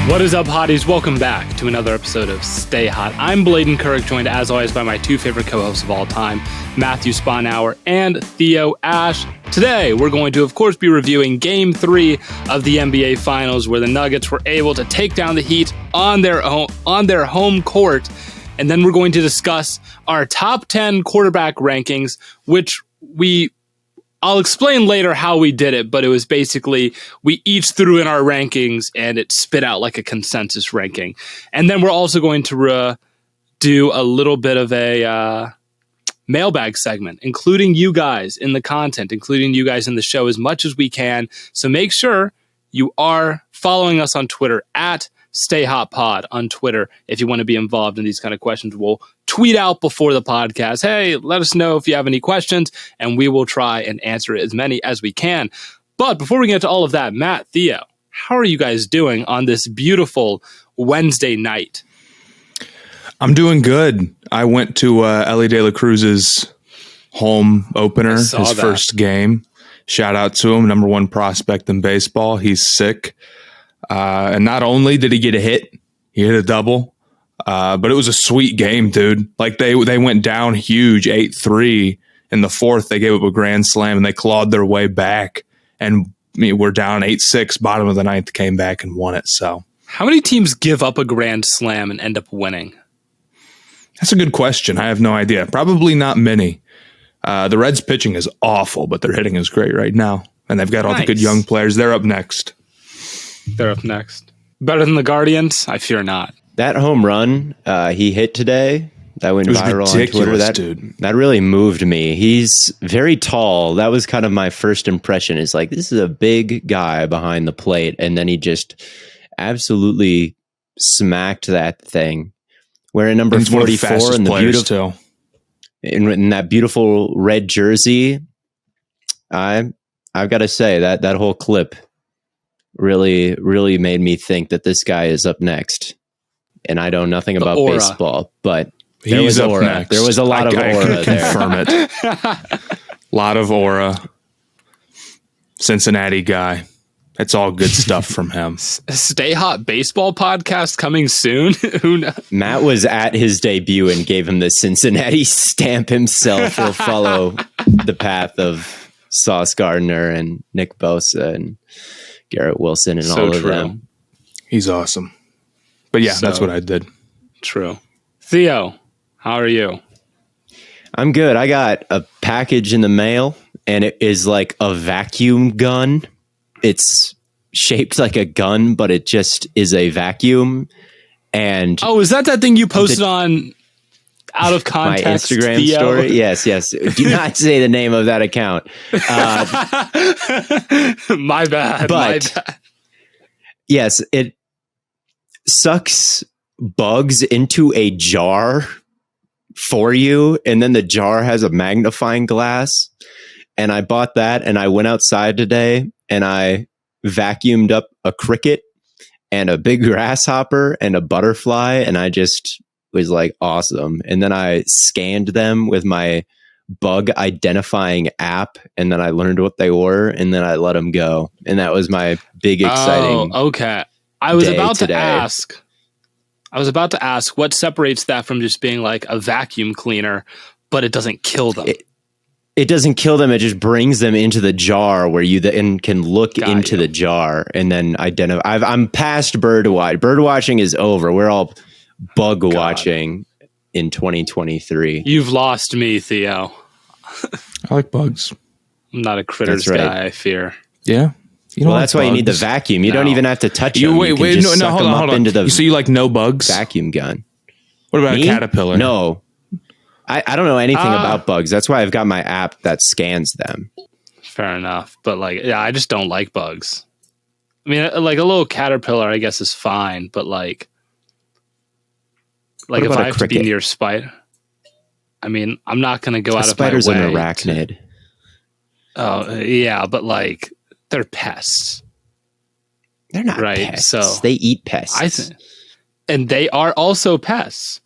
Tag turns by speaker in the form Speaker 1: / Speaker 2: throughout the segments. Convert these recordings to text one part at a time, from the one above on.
Speaker 1: What is up, hotties? Welcome back to another episode of Stay Hot. I'm Blaiden Kirk, joined as always by my two favorite co-hosts of all time, Matthew Sponauer and Theo Ash. Today, we're going to, of course, be reviewing Game 3 of the NBA Finals, where the Nuggets were able to take down the Heat on their home court. And then we're going to discuss our top 10 quarterback rankings, which I'll explain later how we did it, but it was basically we each threw in our rankings and it spit out like a consensus ranking. And then we're also going to do a little bit of a mailbag segment, including you guys in the content, including you guys in the show as much as we can. So make sure you are following us on Twitter at StayHotPod on Twitter if you want to be involved in these kind of questions. We'll tweet out before the podcast, hey, let us know if you have any questions, and we will try and answer as many as we can. But before we get to all of that, Matt, Theo, how are you guys doing on this beautiful Wednesday night?
Speaker 2: I'm doing good. I went to Ellie De La Cruz's home opener, his first game. Shout out to him, number one prospect in baseball. He's sick. And not only did he get a hit, he hit a double, but it was a sweet game, dude. Like they went down huge, 8-3 in the fourth. They gave up a grand slam and they clawed their way back. And we're down 8-6, bottom of the ninth, came back and won it. So,
Speaker 1: how many teams give up a grand slam and end up winning?
Speaker 2: That's a good question. I have no idea. Probably not many. The Reds' pitching is awful, but their hitting is great right now, and they've got all the good young players. They're up next.
Speaker 1: They're up next. Better than the Guardians? I fear not.
Speaker 3: That home run he hit today, that went viral on Twitter. That really moved me. He's very tall. That was kind of my first impression. Is like, this is a big guy behind the plate. And then he just absolutely smacked that thing. Wearing number 44 in the beautiful, in that beautiful red jersey. I've got to say that whole clip really made me think that this guy is up next. And I know nothing about baseball, but there was aura. Next. There was a lot of aura there.
Speaker 2: Confirm it. A lot of aura. Cincinnati guy. It's all good stuff from him.
Speaker 1: Stay Hot baseball podcast coming soon. Who knows?
Speaker 3: Matt was at his debut and gave him the Cincinnati stamp himself. He'll follow the path of Sauce Gardner and Nick Bosa and Garrett Wilson and all of them.
Speaker 2: He's awesome. But yeah, that's what I did.
Speaker 1: True. Theo, how are you?
Speaker 3: I'm good. I got a package in the mail, and it is like a vacuum gun. It's shaped like a gun, but it just is a vacuum. And
Speaker 1: is that thing you posted on out of context?
Speaker 3: My Instagram
Speaker 1: Theo?
Speaker 3: story? Yes. Do not say the name of that account.
Speaker 1: My bad.
Speaker 3: Yes, it sucks bugs into a jar for you, and then the jar has a magnifying glass. And I bought that, and I went outside today, and I vacuumed up a cricket and a big grasshopper and a butterfly, and I just was like, awesome. And then I scanned them with my bug identifying app, and then I learned what they were, and then I let them go. And that was my big exciting
Speaker 1: okay. I was about to ask what separates that from just being like a vacuum cleaner, but it doesn't kill them.
Speaker 3: It doesn't kill them. It just brings them into the jar where you then can look into the jar and then identify. I'm past bird watch. Bird watching is over. We're all bug watching in 2023.
Speaker 1: You've lost me, Theo.
Speaker 2: I like bugs.
Speaker 1: I'm not a critters guy, I fear.
Speaker 2: Yeah.
Speaker 3: That's why you need the vacuum. You don't even have to touch them.
Speaker 2: Hold on.
Speaker 3: Into the
Speaker 2: so you like no bugs?
Speaker 3: Vacuum gun.
Speaker 2: What about a caterpillar?
Speaker 3: No. I don't know anything about bugs. That's why I've got my app that scans them.
Speaker 1: Fair enough. But I just don't like bugs. I mean, like a little caterpillar, I guess, is fine. But like if I have to be near spider, I mean, I'm not going to go out of my way.
Speaker 3: Spider's an arachnid.
Speaker 1: Oh, yeah. But they're pests.
Speaker 3: They're not pests. So they eat pests.
Speaker 1: And they are also pests.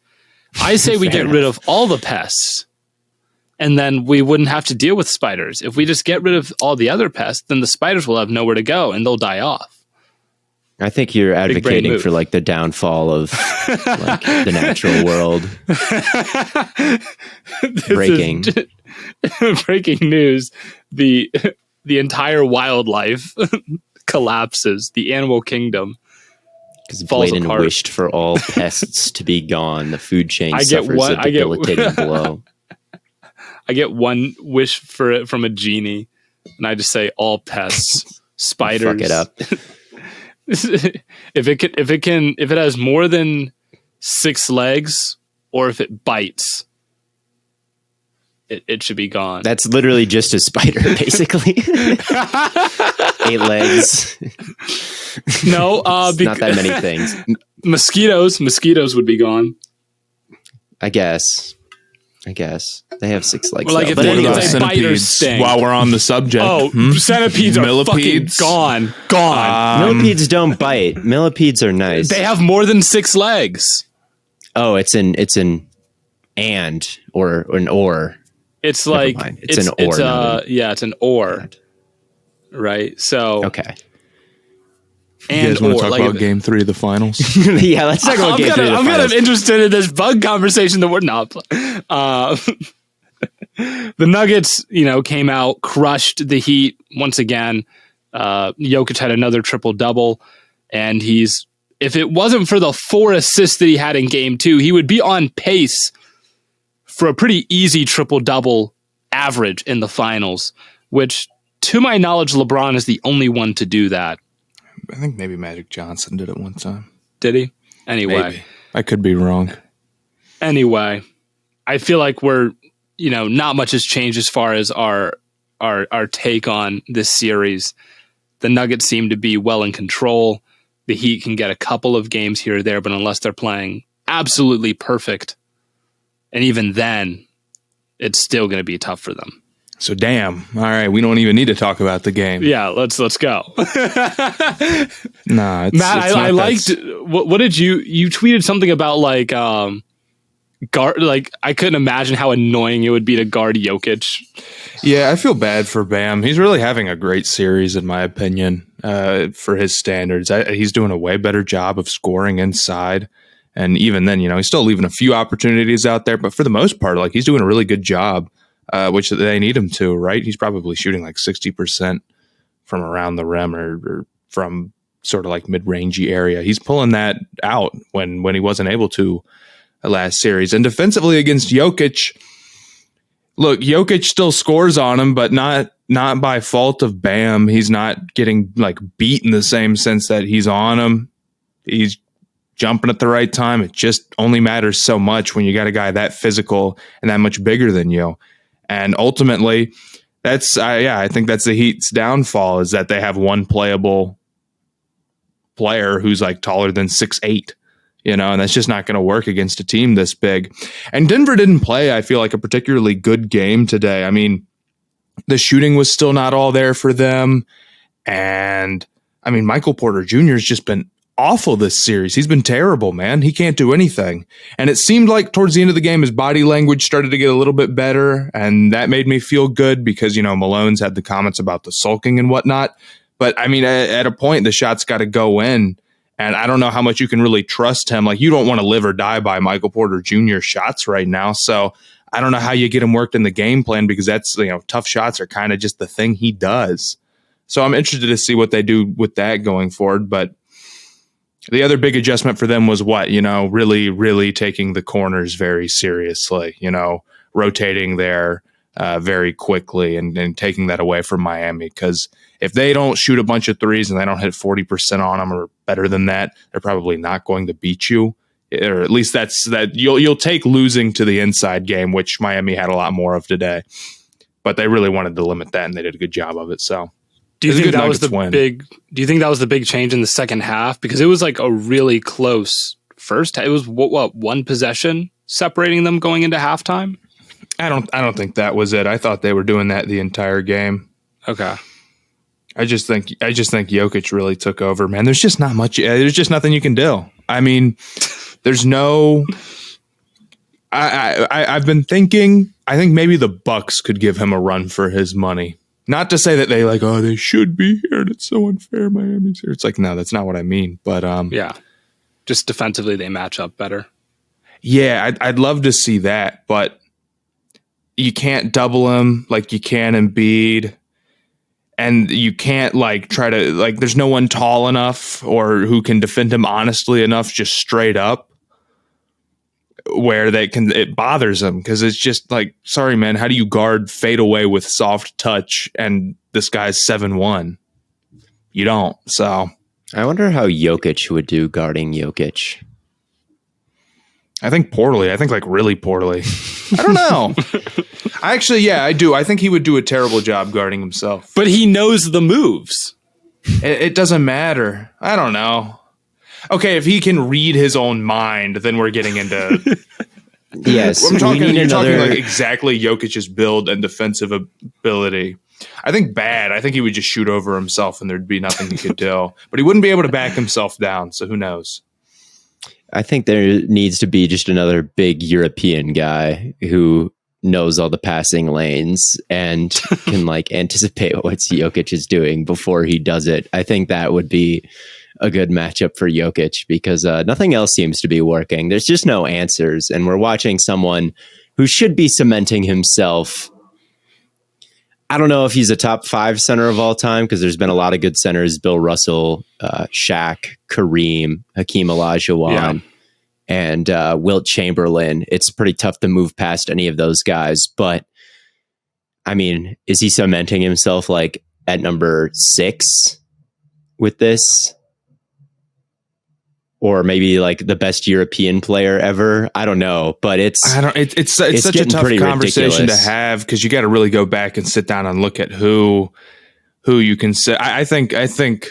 Speaker 1: I say we get rid of all the pests, and then we wouldn't have to deal with spiders. If we just get rid of all the other pests, then the spiders will have nowhere to go, and they'll die off.
Speaker 3: I think you're advocating for like the downfall of like the natural world.
Speaker 1: Breaking news. The entire wildlife collapses. The animal kingdom
Speaker 3: because Blaiden wished for all pests to be gone. The food chain suffers a debilitating blow.
Speaker 1: I get one wish for it from a genie, and I just say all pests, spiders.
Speaker 3: Fuck it up.
Speaker 1: If it has more than 6 legs, or if it bites, it should be gone.
Speaker 3: That's literally just a spider, basically. 8 legs.
Speaker 1: No,
Speaker 3: not that many things.
Speaker 1: Mosquitoes would be gone.
Speaker 3: I guess they have 6 legs.
Speaker 1: Like if they bite or sting.
Speaker 2: While we're on the subject,
Speaker 1: centipedes are fucking gone.
Speaker 3: Millipedes don't bite. Millipedes are nice.
Speaker 1: They have more than 6 legs.
Speaker 3: Oh, it's an or an or.
Speaker 1: It's like
Speaker 3: it's an or.
Speaker 1: It's an or. Right. So
Speaker 3: okay.
Speaker 2: You guys want to talk about Game 3 of the finals?
Speaker 3: Yeah, let's talk about Game 3 of the finals.
Speaker 1: I'm kind of interested in this bug conversation that we're not. The Nuggets, came out, crushed the Heat once again. Jokic had another triple-double, and if it wasn't for the 4 assists that he had in Game 2, he would be on pace for a pretty easy triple-double average in the finals, which, to my knowledge, LeBron is the only one to do that.
Speaker 2: I think maybe Magic Johnson did it one time.
Speaker 1: Did he? Anyway.
Speaker 2: Maybe. I could be wrong.
Speaker 1: Anyway, I feel like we're, not much has changed as far as our take on this series. The Nuggets seem to be well in control. The Heat can get a couple of games here or there, but unless they're playing absolutely perfect, and even then, it's still going to be tough for them.
Speaker 2: So damn. All right, we don't even need to talk about the game.
Speaker 1: Yeah, let's go.
Speaker 2: Nah,
Speaker 1: Matt, I liked. What did you tweeted something about like guard? Like I couldn't imagine how annoying it would be to guard Jokic.
Speaker 2: Yeah, I feel bad for Bam. He's really having a great series, in my opinion, for his standards. He's doing a way better job of scoring inside. And even then, he's still leaving a few opportunities out there. But for the most part, like he's doing a really good job. Which they need him to, right? He's probably shooting like 60% from around the rim or from sort of like mid-rangey area. He's pulling that out when he wasn't able to last series. And defensively against Jokic, look, Jokic still scores on him, but not by fault of Bam. He's not getting like beat in the same sense that he's on him. He's jumping at the right time. It just only matters so much when you got a guy that physical and that much bigger than you. And ultimately, I think that's the Heat's downfall is that they have one playable player who's like taller than 6'8", and that's just not going to work against a team this big. And Denver didn't play, I feel like, a particularly good game today. I mean, the shooting was still not all there for them. And I mean, Michael Porter Jr. has just been awful this series. He's been terrible, man. He can't do anything. And it seemed like towards the end of the game, his body language started to get a little bit better. And that made me feel good because, Malone's had the comments about the sulking and whatnot. But I mean, at a point, the shot's got to go in. And I don't know how much you can really trust him. Like, you don't want to live or die by Michael Porter Jr. shots right now. So I don't know how you get him worked in the game plan because that's, tough shots are kind of just the thing he does. So I'm interested to see what they do with that going forward. But the other big adjustment for them was really, really taking the corners very seriously, rotating there very quickly and taking that away from Miami. Because if they don't shoot a bunch of threes and they don't hit 40% on them or better than that, they're probably not going to beat you. Or at least you'll take losing to the inside game, which Miami had a lot more of today. But they really wanted to limit that, and they did a good job of it. So. Do you think that was the big change in the second half? Because it was like a really close first. It was what one possession separating them going into halftime. I don't think that was it. I thought they were doing that the entire game. Okay. I just think Jokic really took over, man. There's just not much. There's just nothing you can do. I mean, there's no. I've been thinking. I think maybe the Bucks could give him a run for his money. Not to say that they like, oh, they should be here and it's so unfair Miami's here. It's like, no, that's not what I mean. But
Speaker 1: yeah, just defensively they match up better.
Speaker 2: Yeah, I'd love to see that, but you can't double him like you can Embiid, and you can't like try to like. There's no one tall enough or who can defend him honestly enough, just straight up, where it bothers them because it's just like, sorry man, how do you guard fade away with soft touch and this guy's 7'1"? You don't. So
Speaker 3: I wonder how Jokic would do guarding Jokic.
Speaker 2: I think poorly. I think like really poorly. I don't know. I do. I think he would do a terrible job guarding himself.
Speaker 1: But he knows the moves.
Speaker 2: It doesn't matter. I don't know. Okay, if he can read his own mind, then we're getting into.
Speaker 3: Yes,
Speaker 2: you're talking like exactly Jokic's build and defensive ability. I think bad. I think he would just shoot over himself, and there'd be nothing he could do. But he wouldn't be able to back himself down. So who knows?
Speaker 3: I think there needs to be just another big European guy who knows all the passing lanes and can like anticipate what Jokic is doing before he does it. I think that would be a good matchup for Jokic because nothing else seems to be working. There's just no answers. And we're watching someone who should be cementing himself. I don't know if he's a top 5 center of all time because there's been a lot of good centers. Bill Russell, Shaq, Kareem, Hakeem Olajuwon, and Wilt Chamberlain. It's pretty tough to move past any of those guys. But, I mean, is he cementing himself like at number 6 with this? Or maybe like the best European player ever. I don't know, but it's such a tough conversation to have because you got to really go back and sit down and look at who you can say. I think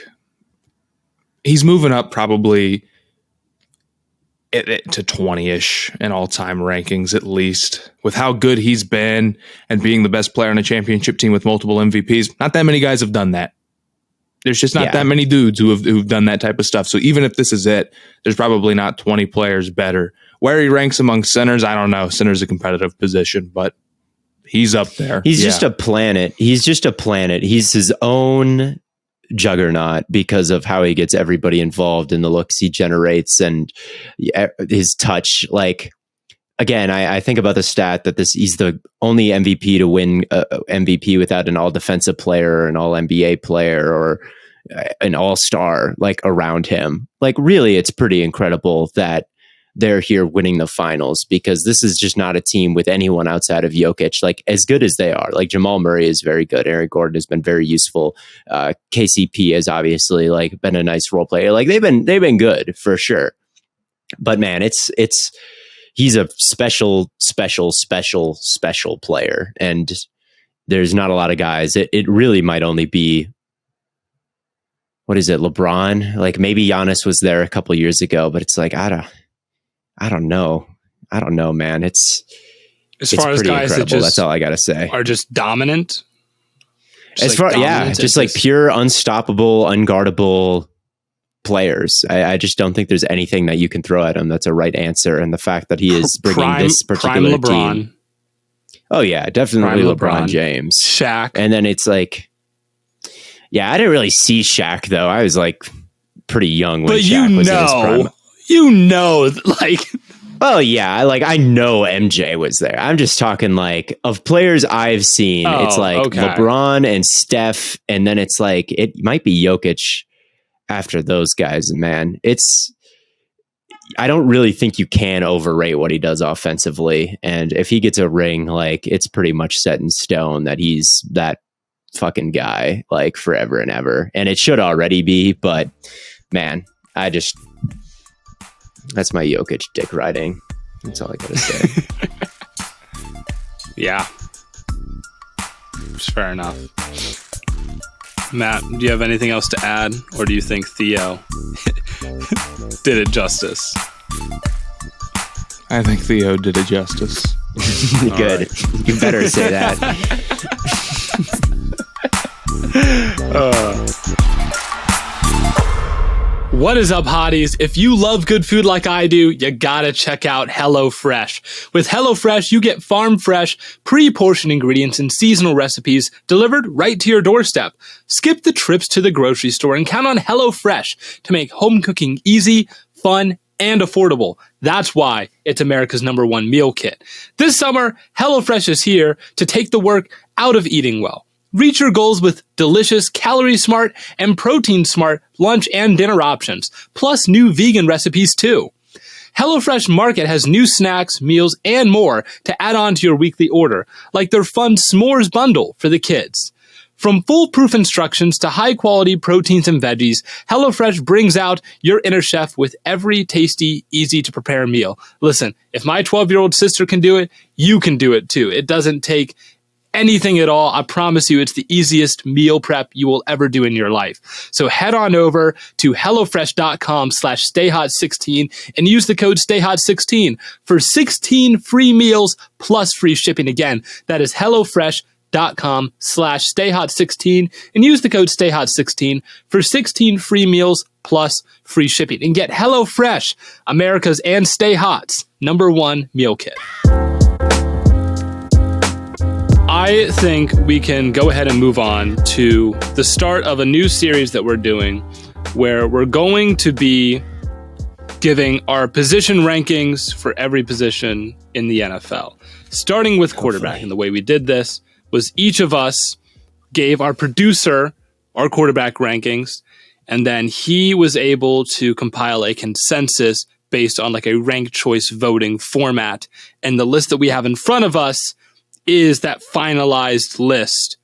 Speaker 3: he's moving up probably to 20-ish in all-time rankings at least with how good he's been and being the best player on a championship team with multiple MVPs. Not that many guys have done that. There's just not that many dudes who've done that type of stuff. So even if this is it, there's probably not 20 players better. Where he ranks among centers, I don't know. Center's a competitive position, but he's up there. He's just a planet. He's just a planet. He's his own juggernaut because of how he gets everybody involved in the looks he generates and his touch. Like, again, I think about the stat that he's the only MVP to win MVP without an all-defensive player or an all-NBA player or an all-star like around him. Like, really, it's pretty incredible that they're here winning the finals because this is just not a team with anyone outside of Jokic, like as good as they are. Like Jamal Murray is very good. Aaron Gordon has been very useful. KCP has obviously like been a nice role player. Like they've been good for sure. But man, he's a special player, and there's not a lot of guys. It really might only be, what is it, LeBron? Like maybe Giannis was there a couple years ago, but it's like I don't know, man. It's far as guys incredible. That's all I gotta say. Are just dominant. Just like pure, unstoppable, unguardable players. I just don't think there's anything that you can throw at him that's a right answer. And the fact that he is bringing this particular team. Oh yeah, definitely LeBron James, Shaq. And then it's like, yeah, I didn't really see Shaq though. I was like pretty young when Shaq was in his prime. Oh yeah, I know MJ was there. I'm just talking like of players I've seen. It's like LeBron and Steph, and then it's like it might be Jokic after those guys. Man, I don't really think you can overrate what he does offensively. And if he gets a ring, like it's pretty much set in stone that he's that fucking guy like forever and ever. And it should already be, but man, that's my Jokic dick riding. That's all I gotta say.
Speaker 1: Yeah. It's fair enough. Matt, do you have anything else to add? Or do you think Theo did it justice?
Speaker 2: I think Theo did it justice.
Speaker 3: Good. Right. You better say that.
Speaker 1: What is up, hotties? If you love good food like I do, you gotta check out HelloFresh. With HelloFresh, you get farm-fresh, pre-portioned ingredients and seasonal recipes delivered right to your doorstep. Skip the trips to the grocery store and count on HelloFresh to make home cooking easy, fun, and affordable. That's why it's America's #1 meal kit. This summer, HelloFresh is here to take the work out of eating well. Reach your goals with delicious, calorie-smart, and protein-smart lunch and dinner options, plus new vegan recipes too. HelloFresh Market has new snacks, meals, and more to add on to your weekly order, like their fun s'mores bundle for the kids. From foolproof instructions to high-quality proteins and veggies, HelloFresh brings out your inner chef with every tasty, easy-to-prepare meal. Listen, if my 12-year-old sister can do it, you can do it too. It doesn't take anything at all. I promise you, it's the easiest meal prep you will ever do in your life. So head on over to HelloFresh.com/StayHot16 and use the code StayHot16 for 16 free meals plus free shipping. Again, that is HelloFresh.com/StayHot16 and use the code StayHot16 for 16 free meals plus free shipping. And get HelloFresh, America's and Stay Hot's #1 meal kit. I think we can go ahead and move on to the start of a new series that we're doing where we're going to be giving our position rankings for every position in the NFL, starting with quarterback. And the way we did this was each of us gave our producer our quarterback rankings, and then he was able to compile a consensus based on like a ranked choice voting format. And the list that we have in front of us is that finalized list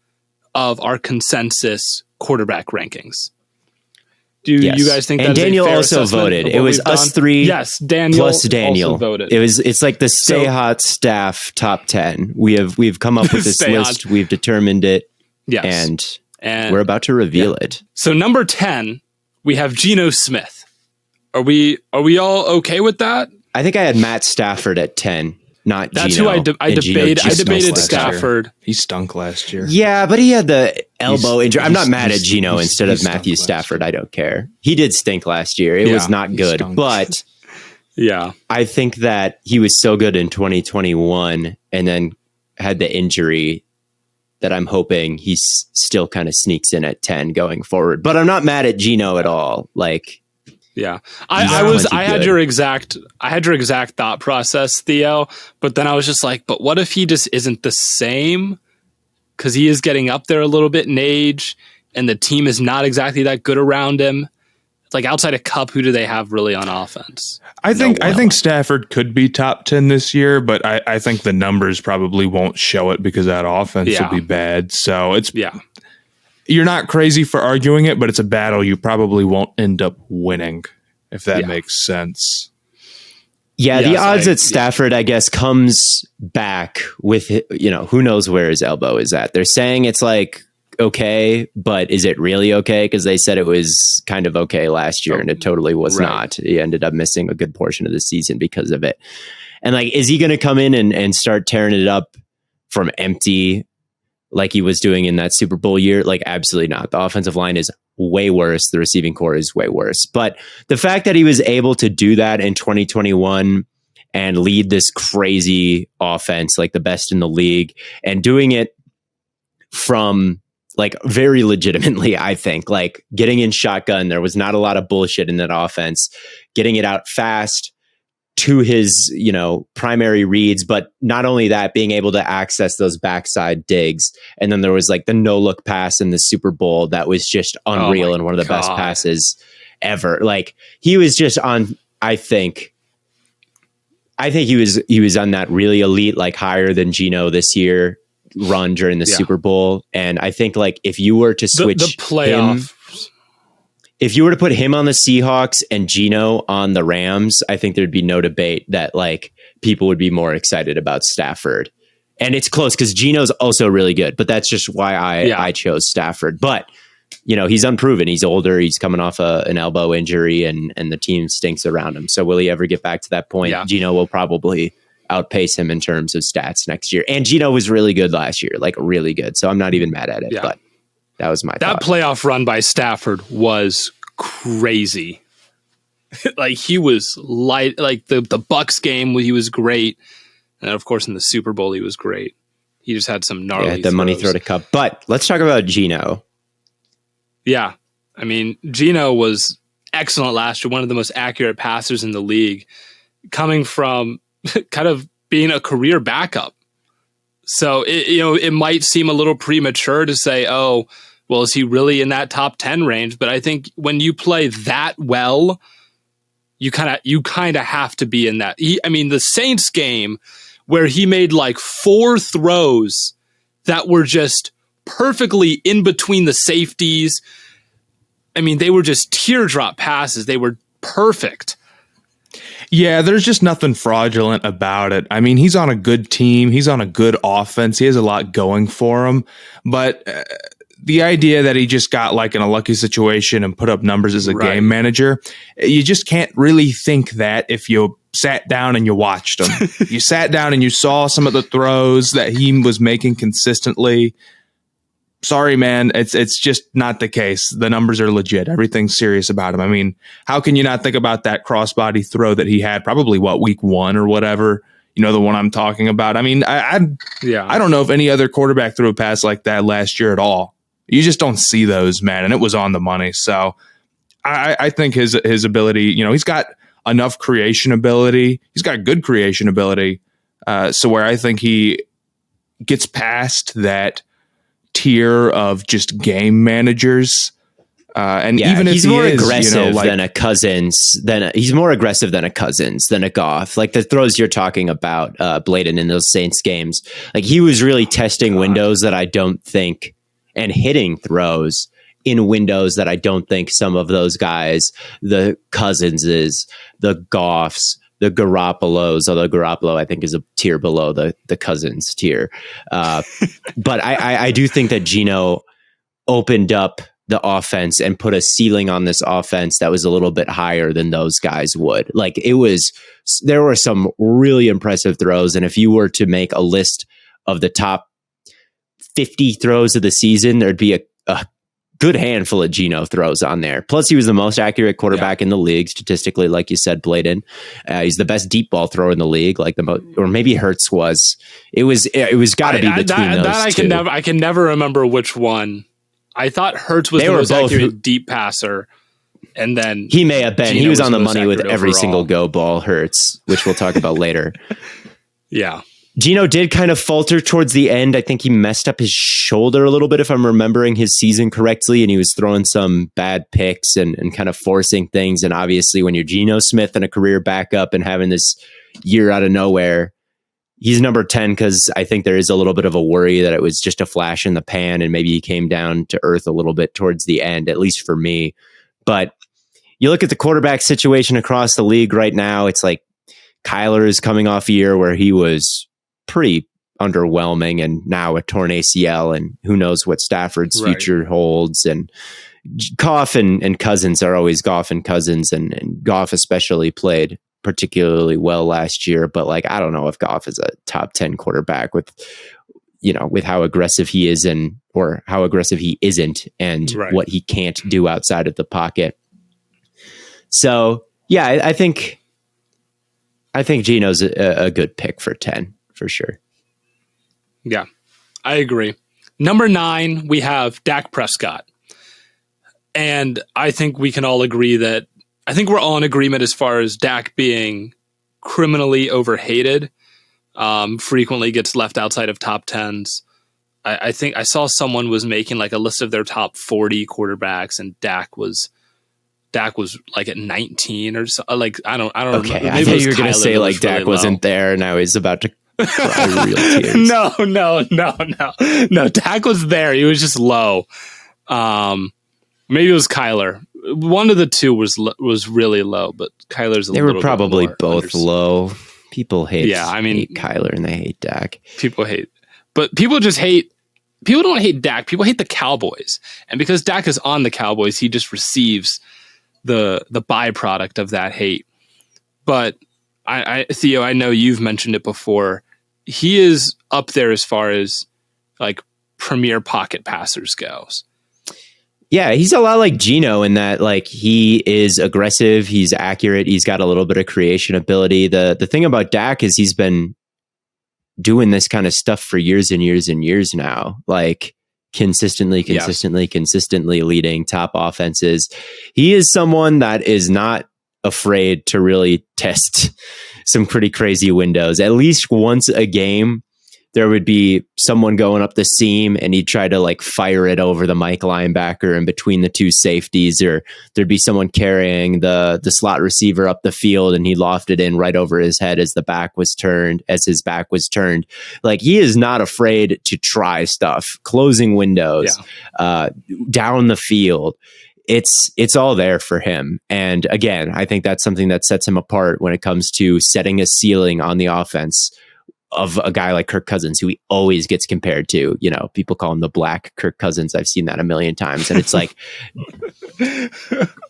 Speaker 1: of our consensus quarterback rankings. Do you guys think that
Speaker 3: Daniel also voted? It was us three.
Speaker 1: Yes, Daniel
Speaker 3: plus Daniel
Speaker 1: also voted.
Speaker 3: It's like the Stay Hot staff top 10. We've come up with this list. We've determined it. Yes. And we're about to reveal it.
Speaker 1: So number 10, we have Geno Smith. Are we all okay with that?
Speaker 3: I think I had Matt Stafford at 10. Not
Speaker 1: That's
Speaker 3: Geno.
Speaker 1: who I debated Stafford.
Speaker 2: He stunk last year.
Speaker 3: Yeah, but he had the elbow injury. I'm not mad at Geno instead of Matthew Stafford. I don't care. He did stink last year. It was not good. But
Speaker 1: yeah,
Speaker 3: I think that he was so good in 2021 and then had the injury that I'm hoping he still kind of sneaks in at 10 going forward. But I'm not mad at Geno at all. Like,
Speaker 1: yeah, I had your exact thought process, Theo, but then I was just like, but what if he just isn't the same? Because he is getting up there a little bit in age and the team is not exactly that good around him. Like outside of Kupp, who do they have really on offense?
Speaker 2: I think Stafford could be top 10 this year, but I think the numbers probably won't show it because that offense will be bad. So you're not crazy for arguing it, but it's a battle you probably won't end up winning, if that makes sense.
Speaker 3: Yeah, the odds that Stafford, I guess, comes back with, who knows where his elbow is at. They're saying it's like, okay, but is it really okay? Because they said it was kind of okay last year, and it totally was not. He ended up missing a good portion of the season because of it. And like, is he going to come in and start tearing it up from empty like he was doing in that Super Bowl year? Like, absolutely not. The offensive line is way worse. The receiving core is way worse. But the fact that he was able to do that in 2021 and lead this crazy offense, like the best in the league, and doing it from like very legitimately, I think, like getting in shotgun, there was not a lot of bullshit in that offense, getting it out fast to his, primary reads, but not only that, being able to access those backside digs. And then there was like the no look pass in the Super Bowl that was just unreal and one of the best passes ever. Like he was just on, I think he was on that really elite, like higher than Geno this year run during the Super Bowl. And I think like if you were to switch
Speaker 1: the playoff,
Speaker 3: if you were to put him on the Seahawks and Geno on the Rams, I think there'd be no debate that like people would be more excited about Stafford. And it's close because Geno's also really good, but that's just why I chose Stafford. But he's unproven. He's older. He's coming off an elbow injury, and the team stinks around him. So will he ever get back to that point? Yeah. Geno will probably outpace him in terms of stats next year. And Geno was really good last year, like really good. So I'm not even mad at it. But that was my thought.
Speaker 1: That playoff run by Stafford was crazy. like he was light. Like the Bucks game, he was great, and of course in the Super Bowl he was great. He just had some gnarly
Speaker 3: the money throw to cup. But let's talk about Geno.
Speaker 1: Yeah, I mean Geno was excellent last year, one of the most accurate passers in the league, coming from kind of being a career backup. So it might seem a little premature to say, oh, well, is he really in that top 10 range? But I think when you play that well, you kind of have to be in that. The Saints game where he made like 4 throws that were just perfectly in between the safeties. I mean, they were just teardrop passes. They were perfect.
Speaker 2: Yeah, there's just nothing fraudulent about it. I mean, he's on a good team. He's on a good offense. He has a lot going for him. But the idea that he just got like in a lucky situation and put up numbers as a game manager, you just can't really think that if you sat down and you watched him. You sat down and you saw some of the throws that he was making consistently. Sorry, man, it's just not the case. The numbers are legit. Everything's serious about him. I mean, how can you not think about that crossbody throw that he had probably, week 1 or whatever? You know, the one I'm talking about. I mean, I don't know if any other quarterback threw a pass like that last year at all. You just don't see those, man, and it was on the money. So I think his ability, he's got enough creation ability. He's got good creation ability. So where I think he gets past that tier of just game managers. And even if
Speaker 3: he's more aggressive than a Cousins, he's more aggressive than a Cousins, than a Goff. Like the throws you're talking about, Blaiden, in those Saints games, like he was really testing windows that I don't think, and hitting throws in windows that I don't think some of those guys, the Cousinses, the Goffs, the Garoppolos, although Garoppolo I think is a tier below the Cousins tier. But I do think that Geno opened up the offense and put a ceiling on this offense that was a little bit higher than those guys would. Like there were some really impressive throws. And if you were to make a list of the top 50 throws of the season, there'd be a good handful of Geno throws on there. Plus, he was the most accurate quarterback in the league statistically, like you said, Blaiden. He's the best deep ball thrower in the league, or maybe Hurts was. It was got to be between those two.
Speaker 1: I can never remember which one. I thought Hurts was the most accurate deep passer, and then
Speaker 3: he may have been. He was on the money with every single go ball. Hurts, which we'll talk about later.
Speaker 1: Yeah.
Speaker 3: Geno did kind of falter towards the end. I think he messed up his shoulder a little bit, if I'm remembering his season correctly, and he was throwing some bad picks and kind of forcing things. And obviously when you're Geno Smith and a career backup and having this year out of nowhere, he's number 10 because I think there is a little bit of a worry that it was just a flash in the pan and maybe he came down to earth a little bit towards the end, at least for me. But you look at the quarterback situation across the league right now, it's like Kyler is coming off a year where he was pretty underwhelming, and now a torn ACL, and who knows what Stafford's future holds. And Goff and Cousins are always Goff and Cousins, and Goff especially played particularly well last year. But like, I don't know if Goff is a top 10 quarterback with how aggressive he is or how aggressive he isn't, and what he can't do outside of the pocket. So yeah, I think Geno's a good pick for 10. For sure.
Speaker 1: Yeah, I agree. Number 9, we have Dak Prescott. And I think we can all agree I think we're all in agreement as far as Dak being criminally overhated, frequently gets left outside of top 10s. I think I saw someone was making like a list of their top 40 quarterbacks, and Dak was like at 19 or so. Like, I don't know.
Speaker 3: Okay, I thought you were going to say like Dak wasn't there, and now he's about to cry real tears.
Speaker 1: No. Dak was there. He was just low. Maybe it was Kyler. One of the two was really low, but Kyler's
Speaker 3: they were probably both low. People hate Kyler and they hate Dak.
Speaker 1: People don't hate Dak. People hate the Cowboys. And because Dak is on the Cowboys, he just receives the byproduct of that hate. But Theo, I know you've mentioned it before. He is up there as far as like premier pocket passers goes.
Speaker 3: Yeah, he's a lot like Geno in that, like, he is aggressive, he's accurate, he's got a little bit of creation ability. The thing about Dak is he's been doing this kind of stuff for years and years and years now, like consistently leading top offenses. He is someone that is not afraid to really test some pretty crazy windows. At least once a game, there would be someone going up the seam and he'd try to like fire it over the Mike linebacker and between the two safeties, or there'd be someone carrying the slot receiver up the field and he lofted it in right over his head as his back was turned. Like, he is not afraid to try stuff, closing windows, down the field. It's all there for him. And again, I think that's something that sets him apart when it comes to setting a ceiling on the offense of a guy like Kirk Cousins, who he always gets compared to. You know, people call him the black Kirk Cousins. I've seen that a million times. And it's like,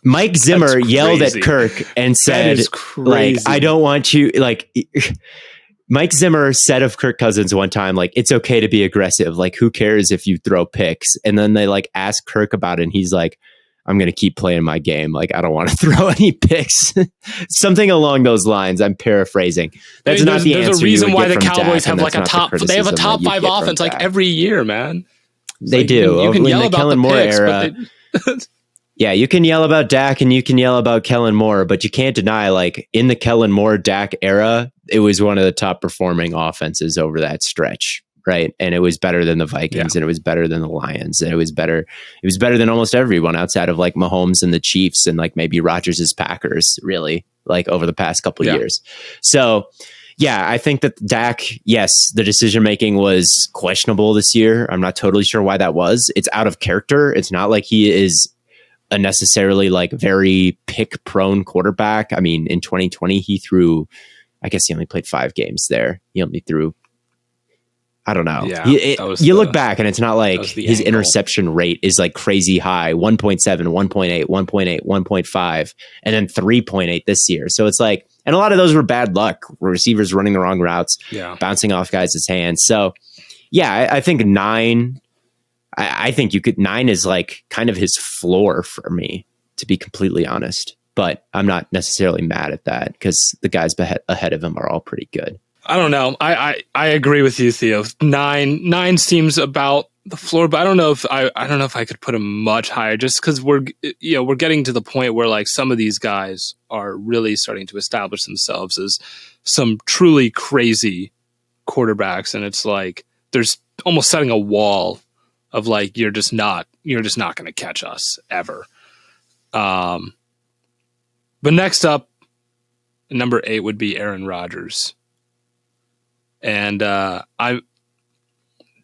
Speaker 3: Mike Zimmer yelled at Kirk and said, like, I don't want you, like, Mike Zimmer said of Kirk Cousins one time, like, it's okay to be aggressive. Like, who cares if you throw picks? And then they like ask Kirk about it. And he's like, I'm going to keep playing my game. Like, I don't want to throw any picks. Something along those lines. I'm paraphrasing. That's not the answer. There's a reason why the Cowboys have like a top. They have a top 5 offense like every year, man.
Speaker 1: They do.
Speaker 3: You can yell about Kellen Moore era. Yeah, you can yell about Dak and you can yell about Kellen Moore, but you can't deny, like, in the Kellen Moore Dak era, it was one of the top performing offenses over that stretch. Right. And it was better than the Vikings and it was better than the Lions. And it was better than almost everyone outside of like Mahomes and the Chiefs and like maybe Rodgers' Packers, really, like over the past couple of years. So, yeah, I think that Dak, yes, the decision making was questionable this year. I'm not totally sure why that was. It's out of character. It's not like he is a necessarily like very pick prone quarterback. I mean, in 2020, I guess he only played 5 games there. He only threw, I don't know. Yeah, you look back and it's not like his interception rate is like crazy high, 1.7, 1.8, 1.8, 1.5, and then 3.8 this year. So it's like, and a lot of those were bad luck, receivers running the wrong routes, bouncing off guys' hands. So yeah, I think 9, I think 9 is like kind of his floor for me, to be completely honest. But I'm not necessarily mad at that because the guys ahead of him are all pretty good.
Speaker 1: I don't know. I agree with you, Theo. 9 seems about the floor, but I don't know if I could put him much higher, just because we're getting to the point where like some of these guys are really starting to establish themselves as some truly crazy quarterbacks, and it's like there's almost setting a wall of like you're just not going to catch us ever. But next up, number 8 would be Aaron Rodgers. And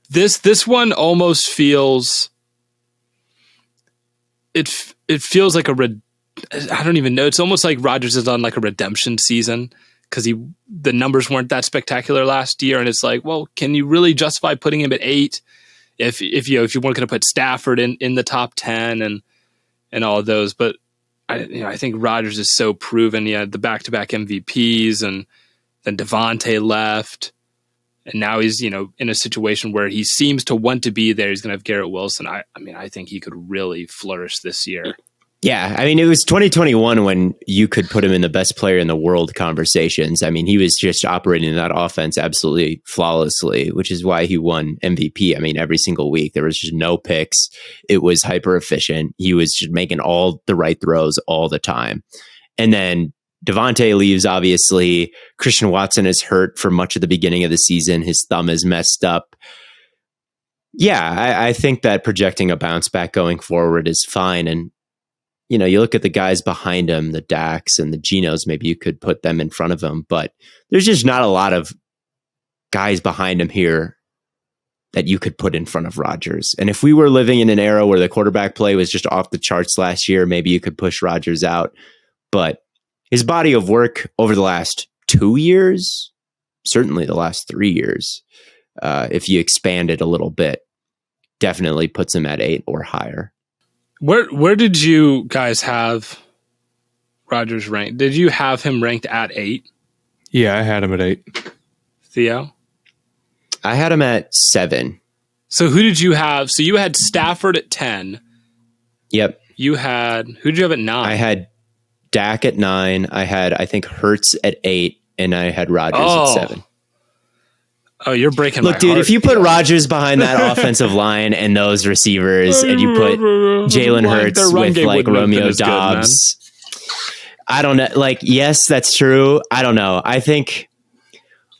Speaker 1: this one almost feels it feels like I don't even know. It's almost like Rodgers is on like a redemption season because the numbers weren't that spectacular last year, and it's like, well, can you really justify putting him at 8 if you weren't going to put Stafford in the top 10 and all of those? But I think Rodgers is so proven. He had the back-to-back MVPs, and then Devontae left. And now he's, in a situation where he seems to want to be there. He's going to have Garrett Wilson. I think he could really flourish this year.
Speaker 3: Yeah. I mean, it was 2021 when you could put him in the best player in the world conversations. I mean, he was just operating that offense absolutely flawlessly, which is why he won MVP. I mean, every single week, there was just no picks. It was hyper efficient. He was just making all the right throws all the time. And then Devontae leaves, obviously. Christian Watson is hurt for much of the beginning of the season. His thumb is messed up. Yeah, I think that projecting a bounce back going forward is fine. And, you look at the guys behind him, the Daks and the Genos, maybe you could put them in front of him. But there's just not a lot of guys behind him here that you could put in front of Rodgers. And if we were living in an era where the quarterback play was just off the charts last year, maybe you could push Rodgers out. But his body of work over the last 2 years, certainly the last 3 years, if you expand it a little bit, definitely puts him at 8 or higher.
Speaker 1: Where did you guys have Rodgers ranked? Did you have him ranked at 8?
Speaker 2: Yeah, I had him at 8.
Speaker 1: Theo?
Speaker 3: I had him at 7.
Speaker 1: So who did you have? So you had Stafford at 10.
Speaker 3: Yep.
Speaker 1: Who'd you have at 9?
Speaker 3: I had Dak at 9. I had, I think, Hurts at 8, and I had Rodgers at 7.
Speaker 1: Oh, you're breaking
Speaker 3: Look, dude, if you put Rodgers behind that offensive line and those receivers, and you put Jalen Hurts with like Romeo Doubs, I don't know. Like, yes, that's true. I don't know. I think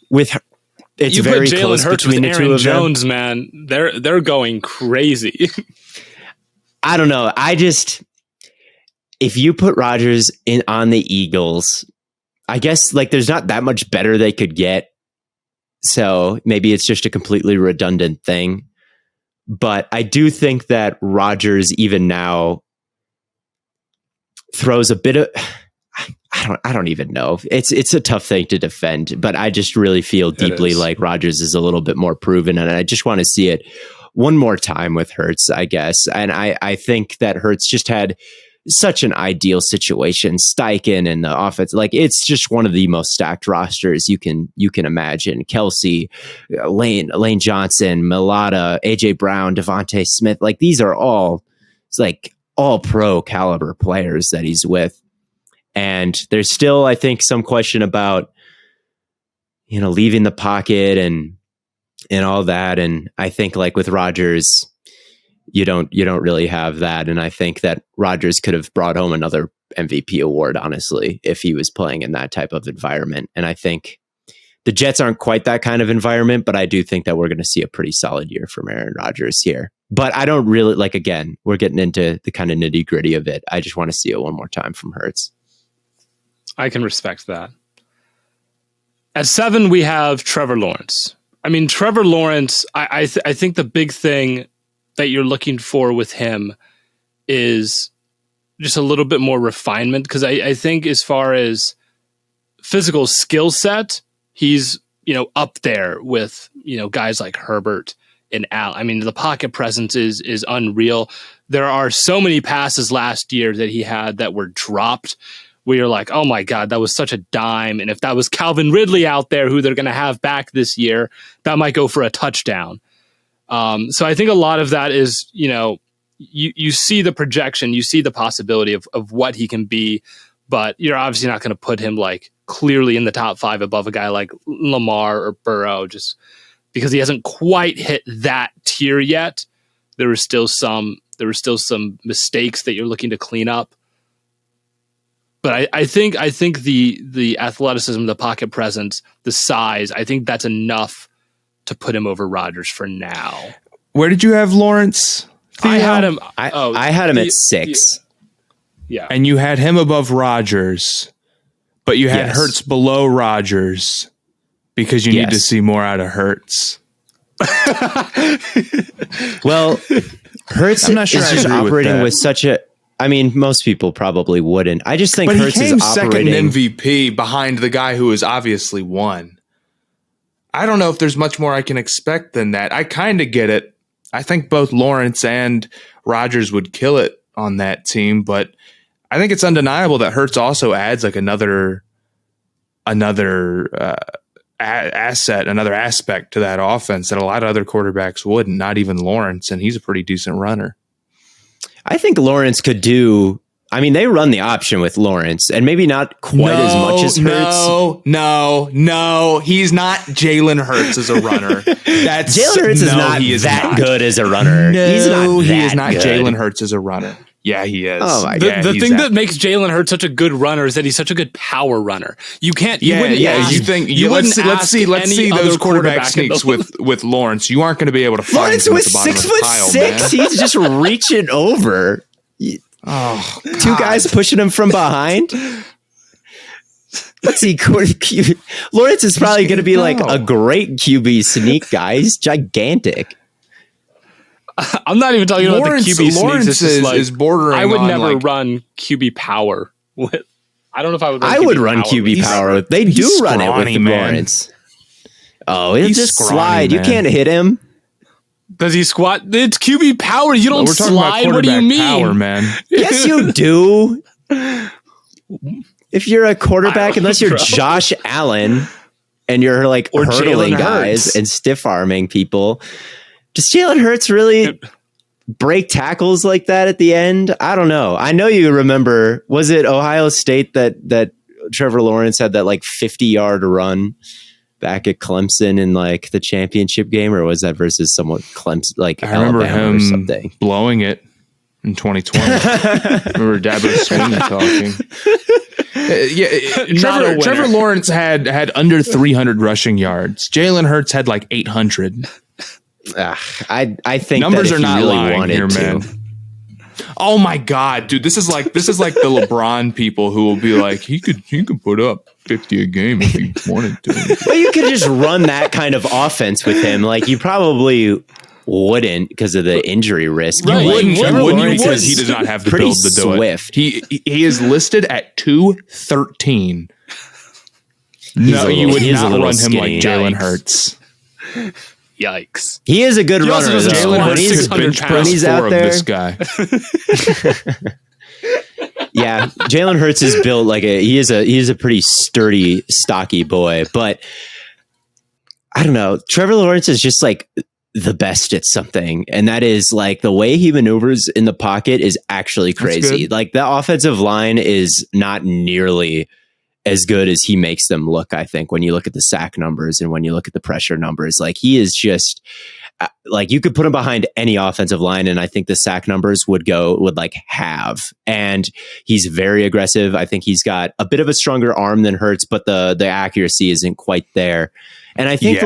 Speaker 3: it's very close between the two of them.
Speaker 1: Jones, man, they're going crazy.
Speaker 3: I don't know. If you put Rodgers on the Eagles, I guess like there's not that much better they could get. So maybe it's just a completely redundant thing. But I do think that Rodgers even now throws a bit of, I don't even know. It's a tough thing to defend, but I just really feel deeply like Rodgers is a little bit more proven, and I just want to see it one more time with Hurts, I guess. And I think that Hurts just had such an ideal situation. Steichen and the offense, like it's just one of the most stacked rosters you can imagine. Kelsey, Lane Johnson, Milata, AJ Brown, Devontae Smith, like these are all pro caliber players that he's with. And there's still, I think, some question about, leaving the pocket and all that. And I think like with Rodgers, you don't really have that. And I think that Rodgers could have brought home another MVP award, honestly, if he was playing in that type of environment. And I think the Jets aren't quite that kind of environment, but I do think that we're going to see a pretty solid year from Aaron Rodgers here. But I don't really again, we're getting into the kind of nitty gritty of it. I just want to see it one more time from Hurts.
Speaker 1: I can respect that. At 7, we have Trevor Lawrence. I mean, Trevor Lawrence, I think the big thing that you're looking for with him is just a little bit more refinement. Because I think as far as physical skill set, he's, up there with, guys like Herbert and Al. I mean, the pocket presence is unreal. There are so many passes last year that he had that were dropped where you're like, oh my God, that was such a dime. And if that was Calvin Ridley out there, who they're going to have back this year, that might go for a touchdown. So I think a lot of that is, you see the projection, you see the possibility of what he can be, but you're obviously not going to put him like clearly in the top 5 above a guy like Lamar or Burrow, just because he hasn't quite hit that tier yet. There were still some mistakes that you're looking to clean up. But I think the athleticism, the pocket presence, the size, I think that's enough to put him over Rodgers for now.
Speaker 2: Where did you have Lawrence?
Speaker 1: Theo? I had him.
Speaker 3: I had him at 6.
Speaker 1: Yeah,
Speaker 2: and you had him above Rodgers, but you had Hurts below Rodgers because you need to see more out of Hurts.
Speaker 3: Well, Hurts is just operating with such a. I mean, most people probably wouldn't. I just think Hurts is operating
Speaker 2: second MVP behind the guy who is obviously won. I don't know if there's much more I can expect than that. I kind of get it. I think both Lawrence and Rodgers would kill it on that team, but I think it's undeniable that Hurts also adds like another asset, another aspect to that offense that a lot of other quarterbacks wouldn't, not even Lawrence, and he's a pretty decent runner.
Speaker 3: I think Lawrence could do. I mean, they run the option with Lawrence, and maybe not quite as much as Hurts.
Speaker 2: No, he's not Jalen Hurts as a runner.
Speaker 3: Jalen Hurts is not good as a runner.
Speaker 2: No, he is not Jalen Hurts as a runner. Yeah, he is.
Speaker 3: Oh my God.
Speaker 1: The thing that makes Jalen Hurts such a good runner is that he's such a good power runner. You can't.
Speaker 2: Let's see those quarterback sneaks with Lawrence. You aren't going to be able to find
Speaker 3: Lawrence
Speaker 2: him
Speaker 3: was
Speaker 2: at the bottom
Speaker 3: 6'6".
Speaker 2: of the pile, man.
Speaker 3: He's just reaching over.
Speaker 2: Oh,
Speaker 3: two guys pushing him from behind. Let's see. Lawrence is probably going to be like a great QB sneak guy. He's gigantic.
Speaker 1: I'm not even talking about the QB
Speaker 2: Lawrence
Speaker 1: sneaks.
Speaker 2: is bordering.
Speaker 1: I would
Speaker 2: on
Speaker 1: never run QB power with. I don't know if I would.
Speaker 3: I would run QB power. They do run it with Lawrence. Oh, he'll just slide. Man. You can't hit him.
Speaker 1: Does he squat? It's QB power. You don't slide. What do you mean,
Speaker 2: power, man?
Speaker 3: Yes, you do. If you're a quarterback, unless you're Josh Allen and you're like hurdling guys and stiff arming people, does Jalen Hurts really? break tackles like that at the end. I don't know. I know you remember, was it Ohio State that Trevor Lawrence had that like 50-yard run back at Clemson in like the championship game, or was that versus someone Clemson, like
Speaker 2: I remember
Speaker 3: Alabama
Speaker 2: him
Speaker 3: or something?
Speaker 2: blowing it in 2020. I remember Dabo Swinney talking. Trevor Lawrence had under 300 rushing yards. Jalen Hurts had like 800.
Speaker 3: I think
Speaker 2: numbers
Speaker 3: that if
Speaker 2: are not
Speaker 3: really
Speaker 2: lying here, man. Oh my God, dude! This is like the LeBron people who will be like, he could put up 50 a game if he wanted to.
Speaker 3: Well, you could just run that kind of offense with him. Like you probably wouldn't because of the injury risk.
Speaker 2: Right.
Speaker 3: You
Speaker 2: wouldn't because he does not have the build to do
Speaker 3: swift.
Speaker 2: it. He is listed at 213. No, you would not run him like Jalen Hurts.
Speaker 1: Yikes.
Speaker 3: He is a good runner.
Speaker 2: Jalen Hurts bench press
Speaker 3: out there.
Speaker 2: This guy.
Speaker 3: Yeah, Jalen Hurts is built like he is a pretty sturdy, stocky boy. But I don't know. Trevor Lawrence is just like the best at something, and that is like the way he maneuvers in the pocket is actually crazy. Like the offensive line is not nearly as good as he makes them look, I think, when you look at the sack numbers and when you look at the pressure numbers. Like he is just like you could put him behind any offensive line and I think the sack numbers would like have. And he's very aggressive. I think he's got a bit of a stronger arm than Hurts, but the accuracy isn't quite there. And I think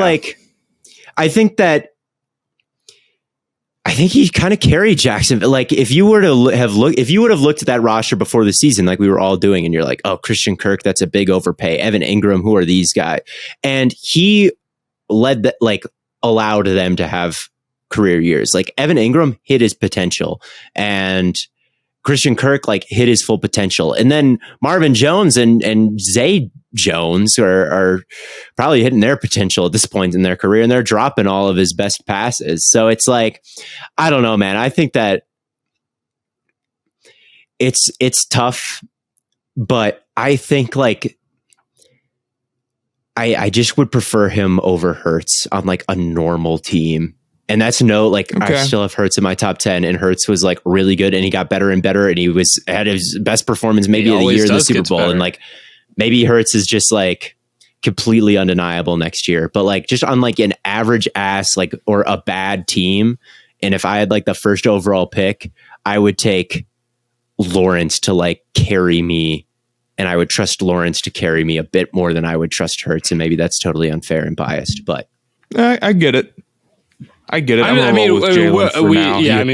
Speaker 3: I think he kind of carried Jacksonville. Like if you would have looked at that roster before the season, like we were all doing, and you're like, oh, Christian Kirk, that's a big overpay. Evan Ingram, who are these guys? And he allowed them to have career years. Like Evan Ingram hit his potential, and Christian Kirk like hit his full potential. And then Marvin Jones and Zay Jones are probably hitting their potential at this point in their career, and they're dropping all of his best passes. So it's like, I don't know, man. I think that it's tough, but I think like I just would prefer him over Hurts on like a normal team. And that's I still have Hurts in my top 10, and Hurts was like really good, and he got better and better, and he had his best performance maybe of the year in the Super Bowl. And like maybe Hurts is just like completely undeniable next year, but like just on like an average ass like or a bad team. And if I had like the first overall pick, I would take Lawrence to like carry me, and I would trust Lawrence to carry me a bit more than I would trust Hurts. And maybe that's totally unfair and biased, but
Speaker 2: I get it. I
Speaker 1: mean,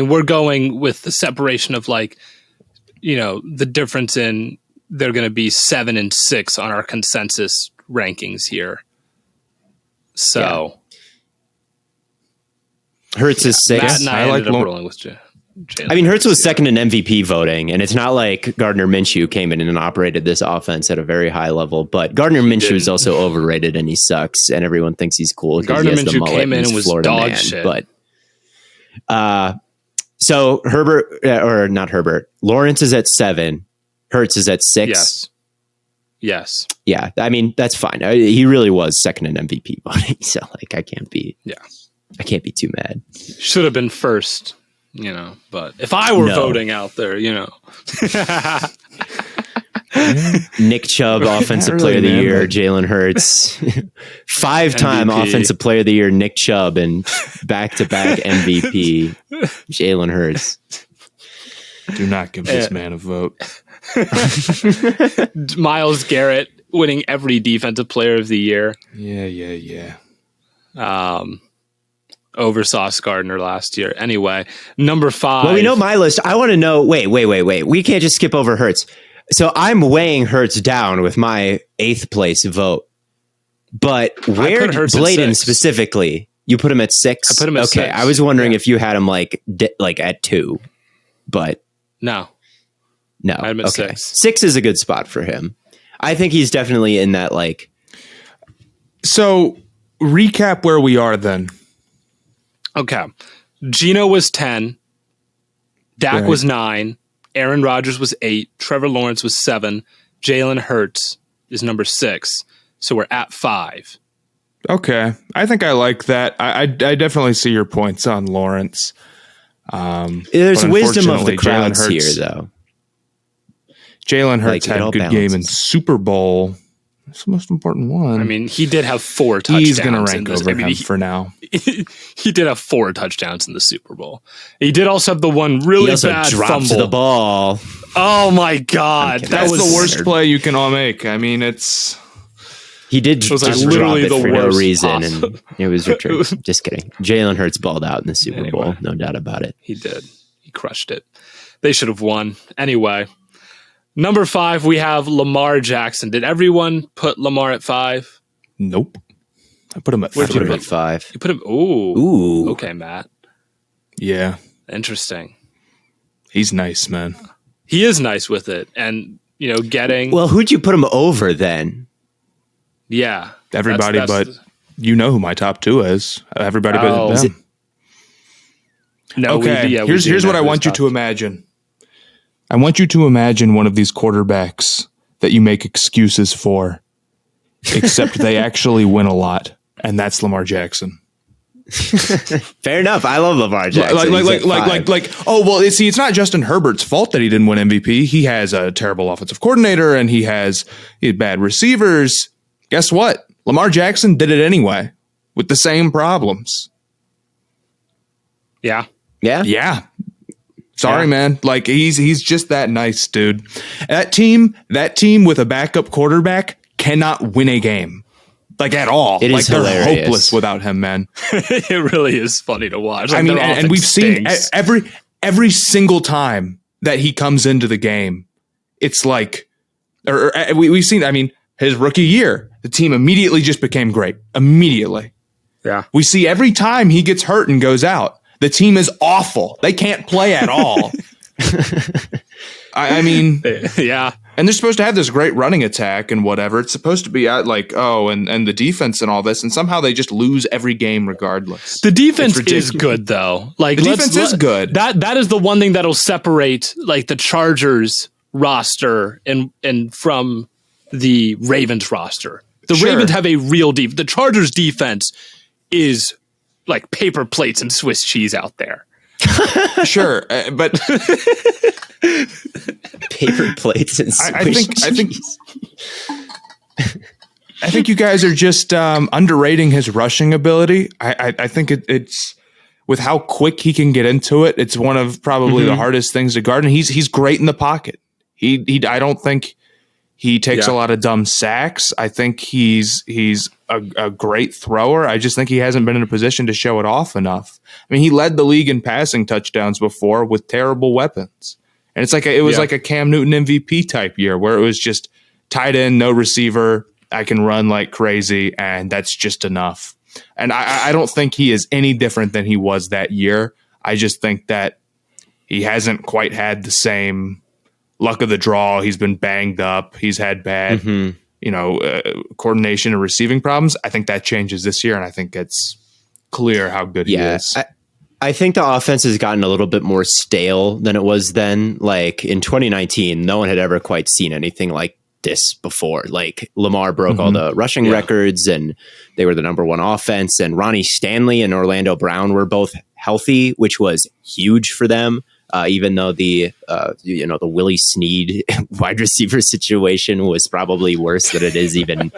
Speaker 1: we're going with the separation of like, you know, the difference in they're going to be 7 and 6 on our consensus rankings here. So
Speaker 3: Hurts is 6.
Speaker 1: Matt and I ended up rolling with Jalen.
Speaker 3: I mean, Hurts was second in MVP voting, and it's not like Gardner Minshew came in and operated this offense at a very high level, but Gardner Minshew is also overrated and he sucks, and everyone thinks he's cool because he has the mullet came in and was Florida dog man. Shit. But so Lawrence is at 7, Hurts is at 6.
Speaker 1: Yes.
Speaker 3: Yeah, I mean, that's fine. He really was second in MVP voting, so like I can't be too mad.
Speaker 1: Should have been first. You know, but if I were voting out there, you know,
Speaker 3: Nick Chubb, offensive player of the year, Jalen Hurts, 5-time MVP. Offensive player of the year, Nick Chubb, and back-to-back MVP, Jalen Hurts.
Speaker 2: Do not give this man a vote.
Speaker 1: Myles Garrett winning every defensive player of the year.
Speaker 2: Yeah.
Speaker 1: Over Sauce Gardner last year. Anyway, number 5.
Speaker 3: Well, we know my list. I want to know. Wait. We can't just skip over Hurts. So I'm weighing Hurts down with my 8th place vote. But where BLAIDEN specifically? You put him at 6?
Speaker 1: I put him at 6.
Speaker 3: Okay, I was wondering if you had him like at 2, but
Speaker 1: no.
Speaker 3: I
Speaker 1: had him at 6.
Speaker 3: 6 is a good spot for him. I think he's definitely in that like.
Speaker 2: So recap where we are then.
Speaker 1: Okay. Geno was 10. Dak was 9. Aaron Rodgers was 8. Trevor Lawrence was 7. Jalen Hurts is number 6. So we're at 5.
Speaker 2: Okay. I think I like that. I definitely see your points on Lawrence.
Speaker 3: There's wisdom of the crowds here, though.
Speaker 2: Jalen Hurts had a good game in Super Bowl. That's the most important one.
Speaker 1: I mean, he did have 4 touchdowns.
Speaker 2: He's going to rank over him for now.
Speaker 1: He did have 4 touchdowns in the Super Bowl. He did also have the one really bad
Speaker 3: dropped
Speaker 1: fumble.
Speaker 3: The ball.
Speaker 1: Oh my God.
Speaker 2: That was the worst play you can all make. I mean,
Speaker 3: he did just literally drop it for no reason.
Speaker 1: Possible.
Speaker 3: And it was victory. Just kidding. Jalen Hurts balled out in the Super Bowl. No doubt about it.
Speaker 1: He did. He crushed it. They should have won. Anyway. Number 5, we have Lamar Jackson. Did everyone put Lamar at 5?
Speaker 2: Nope. I put him at
Speaker 3: 5. Put him at 5.
Speaker 1: You put him. Ooh. Okay, Matt.
Speaker 2: Yeah.
Speaker 1: Interesting.
Speaker 2: He's nice, man.
Speaker 1: He is nice with it, and getting.
Speaker 3: Well, who'd you put him over then?
Speaker 1: Yeah,
Speaker 2: everybody, but you know who my top 2 is. Everybody but them.
Speaker 1: No.
Speaker 2: Okay. Here's what I want you to imagine. I want you to imagine one of these quarterbacks that you make excuses for, except they actually win a lot, and that's Lamar Jackson.
Speaker 3: Fair enough. I love Lamar Jackson.
Speaker 2: It's not Justin Herbert's fault that he didn't win MVP. He has a terrible offensive coordinator, and he had bad receivers. Guess what? Lamar Jackson did it anyway with the same problems.
Speaker 1: Yeah.
Speaker 2: Sorry, man. Like he's just that nice, dude. That team with a backup quarterback cannot win a game, like at all.
Speaker 3: It is
Speaker 2: they're
Speaker 3: hilarious.
Speaker 2: Hopeless without him, man.
Speaker 1: It really is funny to watch.
Speaker 2: I mean, and we've seen every single time that he comes into the game, it's like, we've seen. I mean, his rookie year, the team immediately just became great. Immediately,
Speaker 1: yeah.
Speaker 2: We see every time he gets hurt and goes out, the team is awful. They can't play at all. I mean,
Speaker 1: yeah.
Speaker 2: And they're supposed to have this great running attack and whatever. It's supposed to be and the defense and all this. And somehow they just lose every game regardless.
Speaker 1: The defense is good, though. Like
Speaker 2: the defense is good.
Speaker 1: That is the one thing that'll separate like the Chargers roster and from the Ravens roster. The Ravens have a real defense. The Chargers defense is like paper plates and Swiss cheese out there.
Speaker 2: Sure, but
Speaker 3: paper plates and Swiss cheese.
Speaker 2: I think you guys are just underrating his rushing ability. I think it's with how quick he can get into it. It's one of probably the hardest things to guard, and he's great in the pocket. I don't think he takes a lot of dumb sacks. I think he's a great thrower. I just think he hasn't been in a position to show it off enough. I mean, he led the league in passing touchdowns before with terrible weapons. And it's like it was like a Cam Newton MVP type year where it was just tight end, no receiver. I can run like crazy, and that's just enough. And I don't think he is any different than he was that year. I just think that he hasn't quite had the same luck of the draw. He's been banged up. He's had bad, coordination and receiving problems. I think that changes this year, and I think it's clear how good he is.
Speaker 3: I think the offense has gotten a little bit more stale than it was then. Like in 2019, no one had ever quite seen anything like this before. Like Lamar broke all the rushing records, and they were the number 1 offense. And Ronnie Stanley and Orlando Brown were both healthy, which was huge for them. Even though the Willie Snead wide receiver situation was probably worse than it is even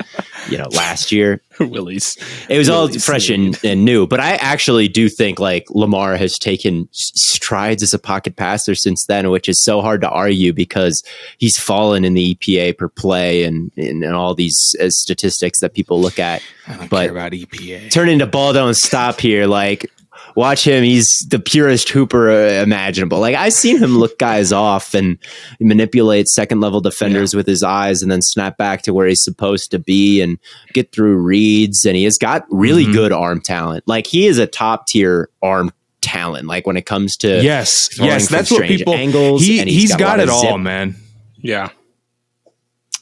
Speaker 3: last year. It was all fresh and new. But I actually do think like Lamar has taken strides as a pocket passer since then, which is so hard to argue because he's fallen in the EPA per play and all these statistics that people look at.
Speaker 2: I don't care about EPA.
Speaker 3: Turn into ball don't stop here. Like, watch him. He's the purest hooper imaginable. Like, I've seen him look guys off and manipulate second level defenders with his eyes and then snap back to where he's supposed to be and get through reads. And he has got really good arm talent. Like, he is a top tier arm talent. Like, when it comes to
Speaker 2: yes, that's what people
Speaker 3: angles.
Speaker 2: He's got it all, man.
Speaker 1: Yeah,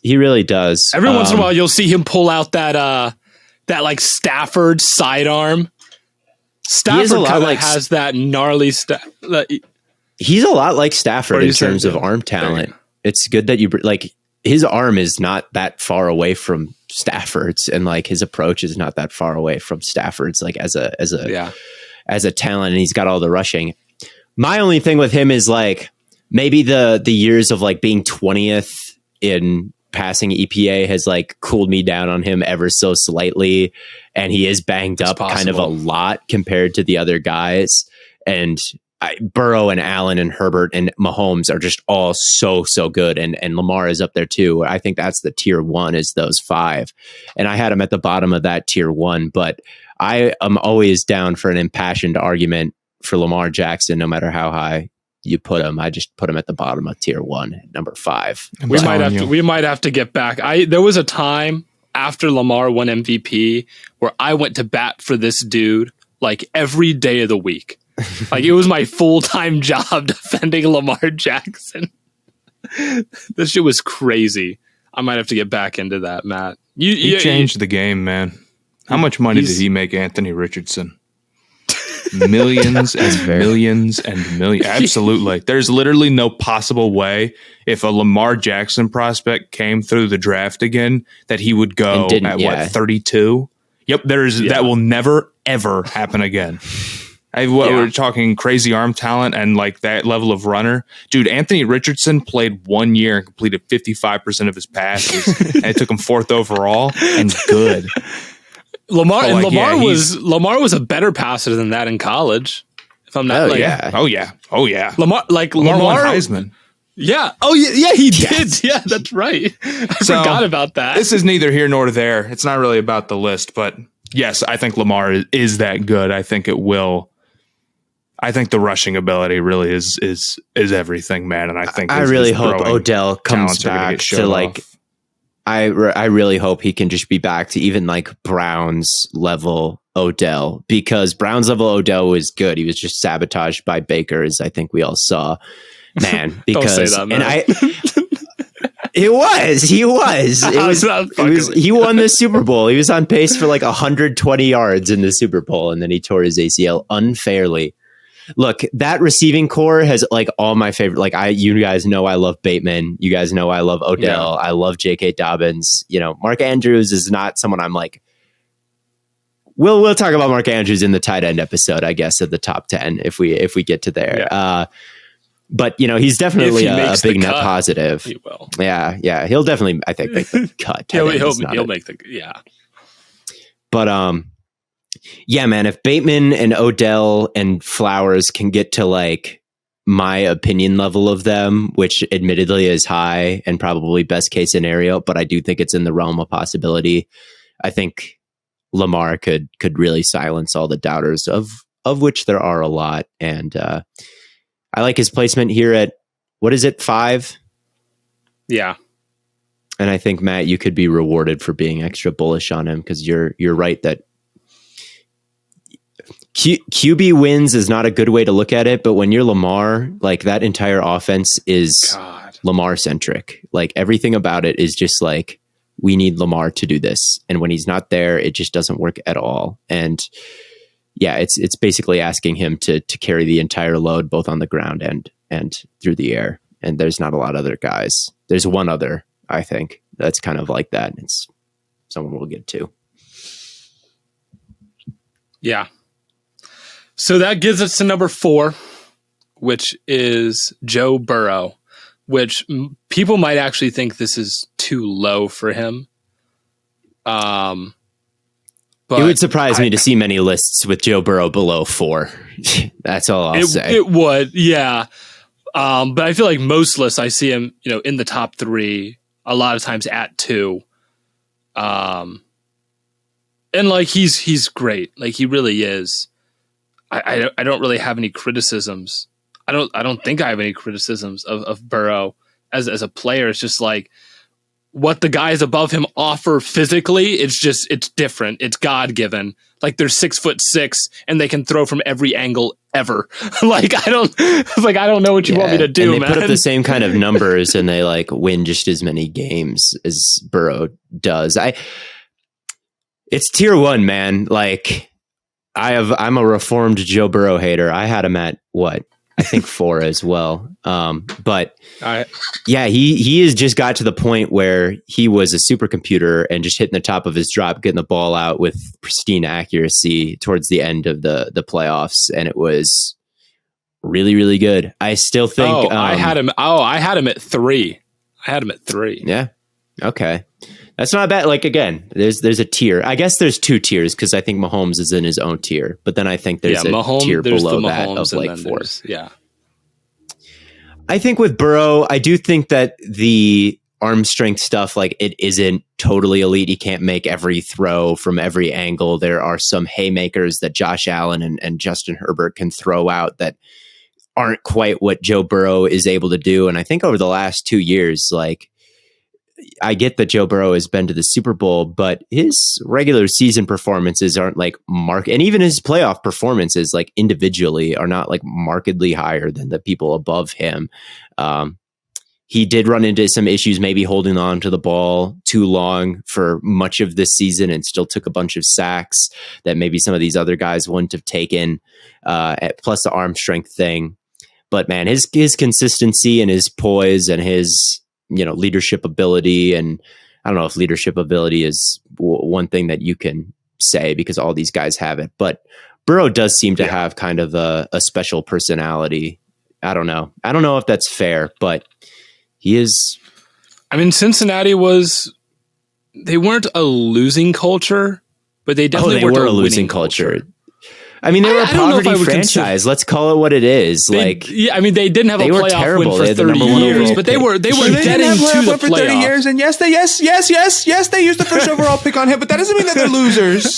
Speaker 3: he really does.
Speaker 1: Every once in a while, you'll see him pull out that like Stafford sidearm. Stafford kind of has that gnarly stuff.
Speaker 3: He's a lot like Stafford in terms of arm talent. It's good that you like his arm is not that far away from Stafford's, and like his approach is not that far away from Stafford's. Like as a talent, and he's got all the rushing. My only thing with him is like maybe the years of like being 20th in passing EPA has like cooled me down on him ever so slightly, and he is banged up kind of a lot compared to the other guys. And Burrow and Allen and Herbert and Mahomes are just all so good, and Lamar is up there too. I think that's the tier 1 is those 5, and I had him at the bottom of that tier 1. But I am always down for an impassioned argument for Lamar Jackson, no matter how high you put him. I just put him at the bottom of tier 1, number 5.
Speaker 1: We might have to get back. There was a time after Lamar won MVP where I went to bat for this dude like every day of the week. Like it was my full-time job defending Lamar Jackson. This shit was crazy. I might have to get back into that, Matt.
Speaker 2: You changed the game, man. How much money did he make Anthony Richardson? Millions and millions and millions. Absolutely. There's literally no possible way if a Lamar Jackson prospect came through the draft again that he would go at 32? Yep, that will never ever happen again. We're talking crazy arm talent and like that level of runner. Dude, Anthony Richardson played 1 year and completed 55% of his passes. And it took him 4th overall and good.
Speaker 1: Lamar was a better passer than that in college. If I'm not
Speaker 2: Oh yeah.
Speaker 1: Lamar won
Speaker 2: Heisman.
Speaker 1: Yeah. Oh yeah, he did. Yeah, that's right. I forgot about that.
Speaker 2: This is neither here nor there. It's not really about the list, but yes, I think Lamar is that good. I think it will. I think the rushing ability really is everything, man. And I
Speaker 3: really hope Odell comes back to like. I really hope he can just be back to even like Browns level Odell, because Browns level Odell was good. He was just sabotaged by Baker, as I think we all saw, man. Because
Speaker 1: Don't say that, man.
Speaker 3: He won the Super Bowl. He was on pace for like 120 yards in the Super Bowl, and then he tore his ACL unfairly. Look, that receiving core has like all my favorite. Like you guys know I love Bateman. You guys know I love Odell. I love J.K. Dobbins. You know, Mark Andrews is not someone I'm like. We'll talk about Mark Andrews in the tight end episode, I guess, at the top 10 if we get to there. Yeah. But you know, he's definitely a big net positive.
Speaker 1: He will.
Speaker 3: Yeah, he'll definitely, I think, make the cut.
Speaker 1: He'll make the
Speaker 3: But yeah, man, if Bateman and Odell and Flowers can get to like my opinion level of them, which admittedly is high and probably best case scenario, but I do think it's in the realm of possibility. I think Lamar could really silence all the doubters, of which there are a lot. And I like his placement here at, what is it, 5?
Speaker 1: Yeah.
Speaker 3: And I think, Matt, you could be rewarded for being extra bullish on him, because you're right that QB wins is not a good way to look at it, but when you're Lamar, like that entire offense is Lamar centric. Like everything about it is just like, we need Lamar to do this. And when he's not there, it just doesn't work at all. And yeah, it's basically asking him to carry the entire load, both on the ground and through the air. And there's not a lot of other guys. There's one other, I think, that's kind of like that. It's someone we'll get to.
Speaker 1: Yeah. So that gives us to number 4, which is Joe Burrow, which people might actually think this is too low for him. But
Speaker 3: it would surprise me to see many lists with Joe Burrow below 4. That's all I'll say.
Speaker 1: It would, yeah. But I feel like most lists I see him, in the top 3, a lot of times at 2. And like he's great. Like he really is. I don't really have any criticisms. I don't think I have any criticisms of Burrow as a player. It's just like what the guys above him offer physically. It's different. It's God-given. Like they're 6'6" and they can throw from every angle ever. Like I don't know what you want me to do,
Speaker 3: and they
Speaker 1: man.
Speaker 3: put up the same kind of numbers and they like win just as many games as Burrow does. It's tier 1, man. Like I'm a reformed Joe Burrow hater. I had him at what? I think 4 as well. But he has just got to the point where he was a supercomputer and just hitting the top of his drop, getting the ball out with pristine accuracy towards the end of the playoffs. And it was really, really good. I still think.
Speaker 1: I had him. I had him at 3.
Speaker 3: Yeah. Okay. That's not bad. Like, again, there's a tier. I guess there's 2 tiers because I think Mahomes is in his own tier. But then I think there's a tier below that of like 4.
Speaker 1: Yeah.
Speaker 3: I think with Burrow, I do think that the arm strength stuff, like, it isn't totally elite. He can't make every throw from every angle. There are some haymakers that Josh Allen and Justin Herbert can throw out that aren't quite what Joe Burrow is able to do. And I think over the last 2 years, like, I get that Joe Burrow has been to the Super Bowl, but his regular season performances aren't like and even his playoff performances, like, individually, are not like markedly higher than the people above him. He did run into some issues, maybe holding on to the ball too long for much of this season, and still took a bunch of sacks that maybe some of these other guys wouldn't have taken, plus the arm strength thing. But man, his consistency and his poise and his, leadership ability, and I don't know if leadership ability is one thing that you can say because all these guys have it, but Burrow does seem to have kind of a special personality. I don't know if that's fair, but he is.
Speaker 1: I mean, Cincinnati they weren't a losing culture, but they definitely
Speaker 3: were a losing culture. I mean, they were a poverty franchise. Let's call it what it is.
Speaker 1: They didn't have a playoff win for 30 years, but they were getting to the playoffs for 30 years.
Speaker 2: And yes, they used the first overall pick on him, but that doesn't mean that they're losers.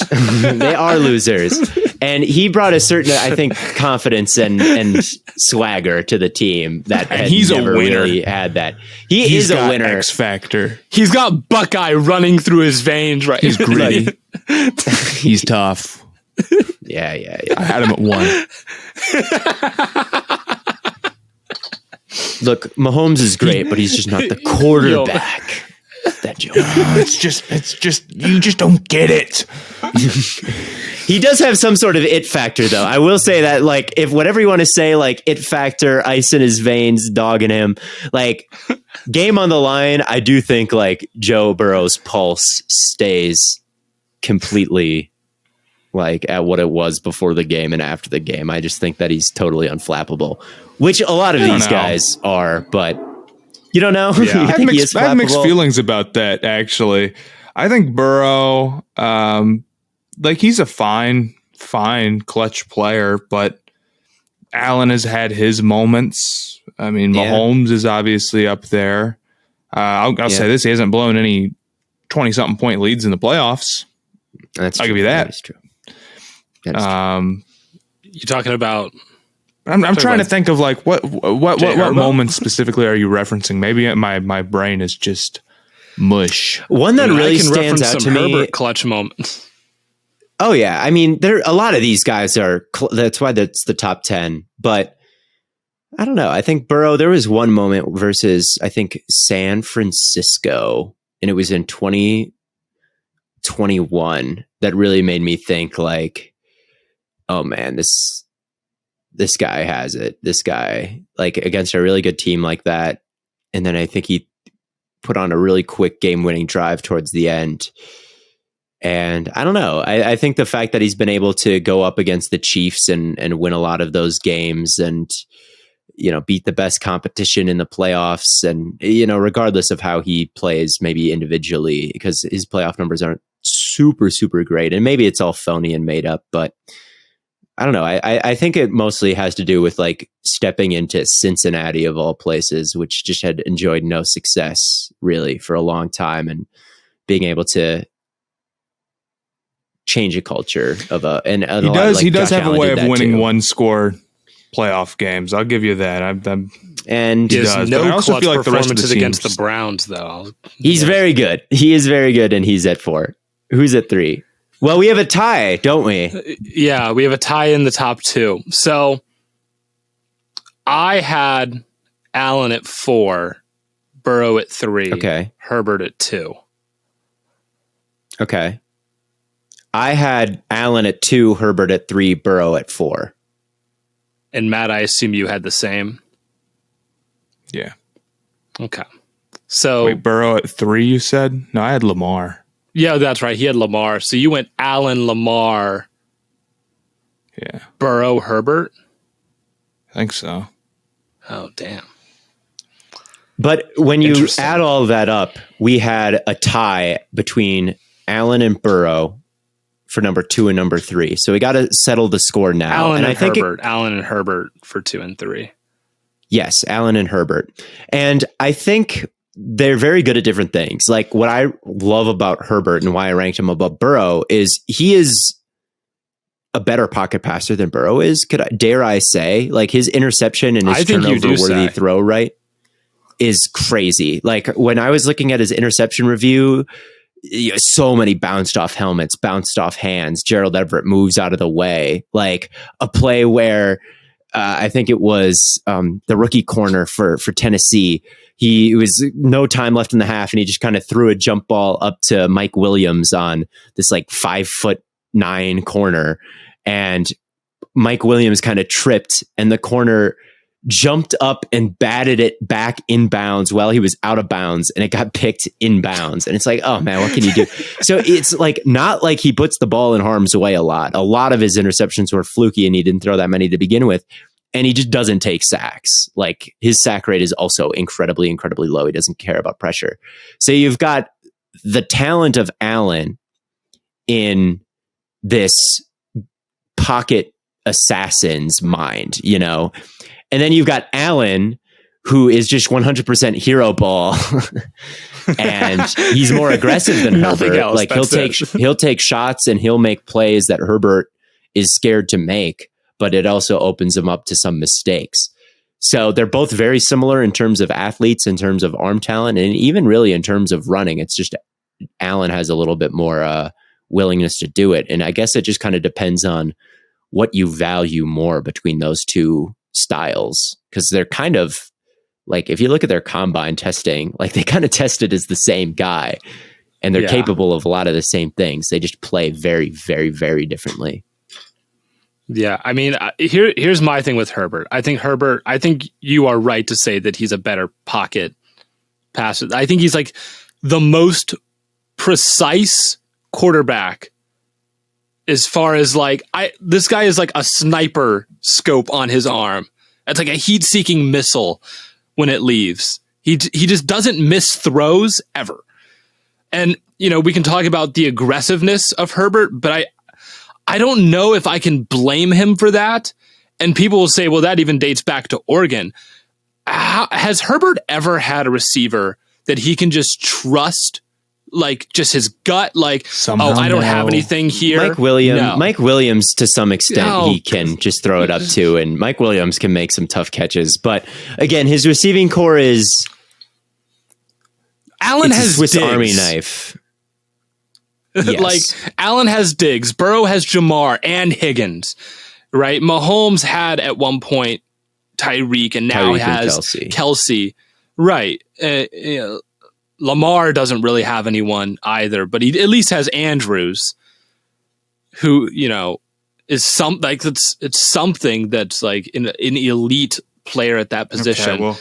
Speaker 3: They are losers, and he brought a certain, I think, confidence and swagger to the team that
Speaker 2: he's
Speaker 3: never
Speaker 2: a winner.
Speaker 3: Really had that. He's a winner.
Speaker 2: X factor.
Speaker 1: He's got Buckeye running through his veins. Right,
Speaker 2: he's gritty. He's tough.
Speaker 3: Yeah.
Speaker 2: I had him at 1.
Speaker 3: Look, Mahomes is great, but he's just not the quarterback. That joke.
Speaker 2: It's just you just don't get it.
Speaker 3: He does have some sort of it factor, though. I will say that, like, if whatever you want to say, like, it factor, ice in his veins, dogging him, like, game on the line, I do think, like, Joe Burrow's pulse stays completely, like, at what it was before the game and after the game. I just think that he's totally unflappable, which a lot of these guys are, but you don't know.
Speaker 2: Yeah. I have mixed feelings about that, actually. I think Burrow, he's a fine clutch player, but Allen has had his moments. I mean, Mahomes is obviously up there. I'll say this: he hasn't blown any 20-something point leads in the playoffs. I'll give you that.
Speaker 3: That's true.
Speaker 1: You're talking about.
Speaker 2: I'm trying to think of like what moments specifically are you referencing? Maybe my brain is just mush.
Speaker 3: One that really stands out to me.
Speaker 1: Herbert clutch moments.
Speaker 3: Oh yeah, I mean, a lot of these guys are. That's why that's the top 10. But I don't know. I think Burrow. There was one moment versus I think San Francisco, and it was in 2021 that really made me think like, oh man, this guy has it. This guy, like, against a really good team like that. And then I think he put on a really quick game-winning drive towards the end. And I don't know. I think the fact that he's been able to go up against the Chiefs and win a lot of those games and, beat the best competition in the playoffs. And, regardless of how he plays, maybe individually, because his playoff numbers aren't super, super great. And maybe it's all phony and made up, but I don't know. I think it mostly has to do with like stepping into Cincinnati of all places, which just had enjoyed no success really for a long time, and being able to change a culture of
Speaker 2: he does have a way of winning one score playoff games. I'll give you that.
Speaker 1: And he has no clutch performances against the Browns though.
Speaker 3: He's very good. He is very good, and he's at 4. Who's at 3? Well, we have a tie, don't we?
Speaker 1: Yeah, we have a tie in the top 2. So I had Allen at 4, Burrow at 3,
Speaker 3: okay,
Speaker 1: Herbert at 2.
Speaker 3: Okay. I had Allen at 2, Herbert at 3, Burrow at 4.
Speaker 1: And Matt, I assume you had the same?
Speaker 2: Yeah.
Speaker 1: Okay. So
Speaker 2: wait, Burrow at 3, you said? No, I had Lamar.
Speaker 1: Yeah, that's right. He had Lamar. So you went Allen, Lamar,
Speaker 2: yeah,
Speaker 1: Burrow, Herbert.
Speaker 2: I think so.
Speaker 1: Oh, damn.
Speaker 3: But when you add all that up, we had a tie between Allen and Burrow for number 2 and number 3. So we got to settle the score now.
Speaker 1: Allen and Herbert for 2 and 3.
Speaker 3: Yes, Allen and Herbert. And I think they're very good at different things. Like what I love about Herbert and why I ranked him above Burrow is he is a better pocket passer than Burrow is. Dare I say, like his interception and his turnover-worthy throw, right, is crazy. Like when I was looking at his interception review, so many bounced off helmets, bounced off hands. Gerald Everett moves out of the way. Like a play where I think it was the rookie corner for Tennessee. It was no time left in the half, and he just kind of threw a jump ball up to Mike Williams on this like 5'9" corner, and Mike Williams kind of tripped, and the corner jumped up and batted it back inbounds while he was out of bounds, and it got picked inbounds. And it's like, oh man, what can you do? So it's like not like he puts the ball in harm's way a lot. A lot of his interceptions were fluky, and he didn't throw that many to begin with. And he just doesn't take sacks. Like his sack rate is also incredibly, incredibly low. He doesn't care about pressure. So you've got the talent of Allen in this pocket assassin's mind, you know? And then you've got Allen, who is just 100% hero ball. And he's more aggressive than Herbert. Else, like he'll take shots and he'll make plays that Herbert is scared to make, but it also opens him up to some mistakes. So they're both very similar in terms of athletes, in terms of arm talent, and even really in terms of running. It's just Allen has a little bit more willingness to do it. And I guess it just kind of depends on what you value more between those two styles, because they're kind of like, if you look at their combine testing, like they kind of tested as the same guy, and they're capable of a lot of the same things. They just play very, very, very differently.
Speaker 1: Yeah, I mean, here's my thing with Herbert. I think you are right to say that he's a better pocket passer. I think he's like the most precise quarterback as far as like, this guy is like a sniper scope on his arm. It's like a heat-seeking missile when it leaves. He just doesn't miss throws ever. And, you know, we can talk about the aggressiveness of Herbert, but I don't know if I can blame him for that. And people will say, well, that even dates back to Oregon. Has Herbert ever had a receiver that he can just trust, like just his gut? Like, somehow, I don't have anything here.
Speaker 3: Mike Williams, to some extent, he can just throw it up to, and Mike Williams can make some tough catches. But again, his receiving core is
Speaker 1: Allen has
Speaker 3: a Swiss
Speaker 1: Diggs.
Speaker 3: Army knife.
Speaker 1: Yes. Like Allen has Diggs, Burrow has Jamar and Higgins, right? Mahomes had at one point Tyreek, and now he has Kelsey. Right. Lamar doesn't really have anyone either, but he at least has Andrews, who, you know, is it's something that's like an elite player at that position.
Speaker 2: Okay, well,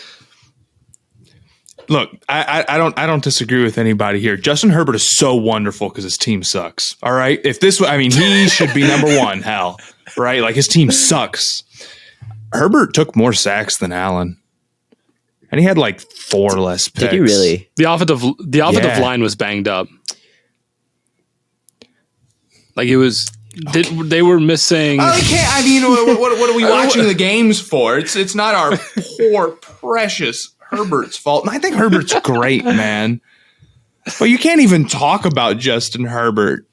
Speaker 2: look, I don't disagree with anybody here. Justin Herbert is so wonderful because his team sucks. All right. If this, I mean, he should be number one. Hell, right? Like his team sucks. Herbert took more sacks than Allen, and he had like 4 less picks.
Speaker 3: Did he really?
Speaker 1: The offensive line was banged up. Like it was. They were missing.
Speaker 2: Oh, I mean, what are we watching the games for? It's not our poor precious Herbert's fault. And I think Herbert's great, man. But you can't even talk about Justin Herbert,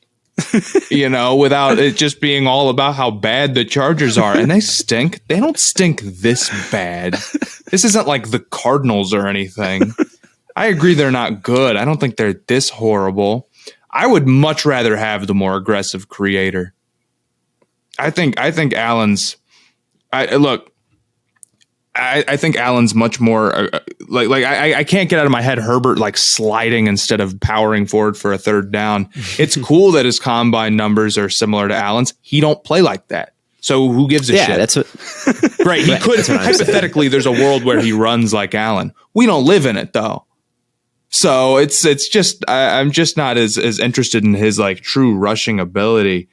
Speaker 2: you know, without it just being all about how bad the Chargers are. And they stink. They don't stink this bad. This isn't like the Cardinals or anything. I agree they're not good. I don't think they're this horrible. I would much rather have the more aggressive creator. I think Allen's. I think Allen's much more I can't get out of my head Herbert like sliding instead of powering forward for a third down. It's cool that his combine numbers are similar to Allen's. He don't play like that. So who gives a shit? Yeah, that's what. Right. He could hypothetically. There's a world where he runs like Allen. We don't live in it though. So it's just I'm just not as interested in his like true rushing ability.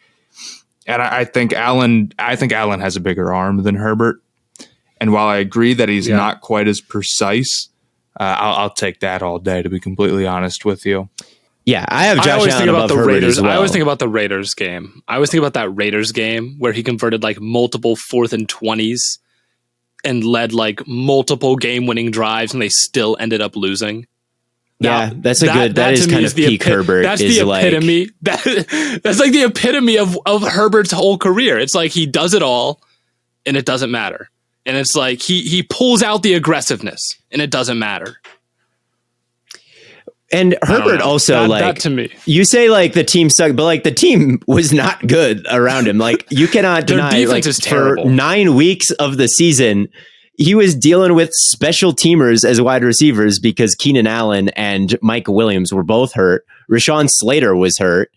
Speaker 2: And I think Allen has a bigger arm than Herbert. And while I agree that he's not quite as precise, I'll take that all day, to be completely honest with you.
Speaker 3: Yeah, I have Josh Allen above Herbert as well.
Speaker 1: I always think about the Raiders game. I always think about that Raiders game where he converted like multiple 4th and 20s and led like multiple game-winning drives, and they still ended up losing.
Speaker 3: Yeah, that's that is kind of peak Herbert.
Speaker 1: That's the epitome. That's like the epitome of Herbert's whole career. It's like he does it all, and it doesn't matter. And it's like he pulls out the aggressiveness, and it doesn't matter.
Speaker 3: And Herbert also,
Speaker 1: that to me,
Speaker 3: you say like the team sucked, but like the team was not good around him. Like you cannot deny,
Speaker 1: defense
Speaker 3: like
Speaker 1: is terrible.
Speaker 3: For 9 weeks of the season, he was dealing with special teamers as wide receivers because Keenan Allen and Mike Williams were both hurt. Rashawn Slater was hurt.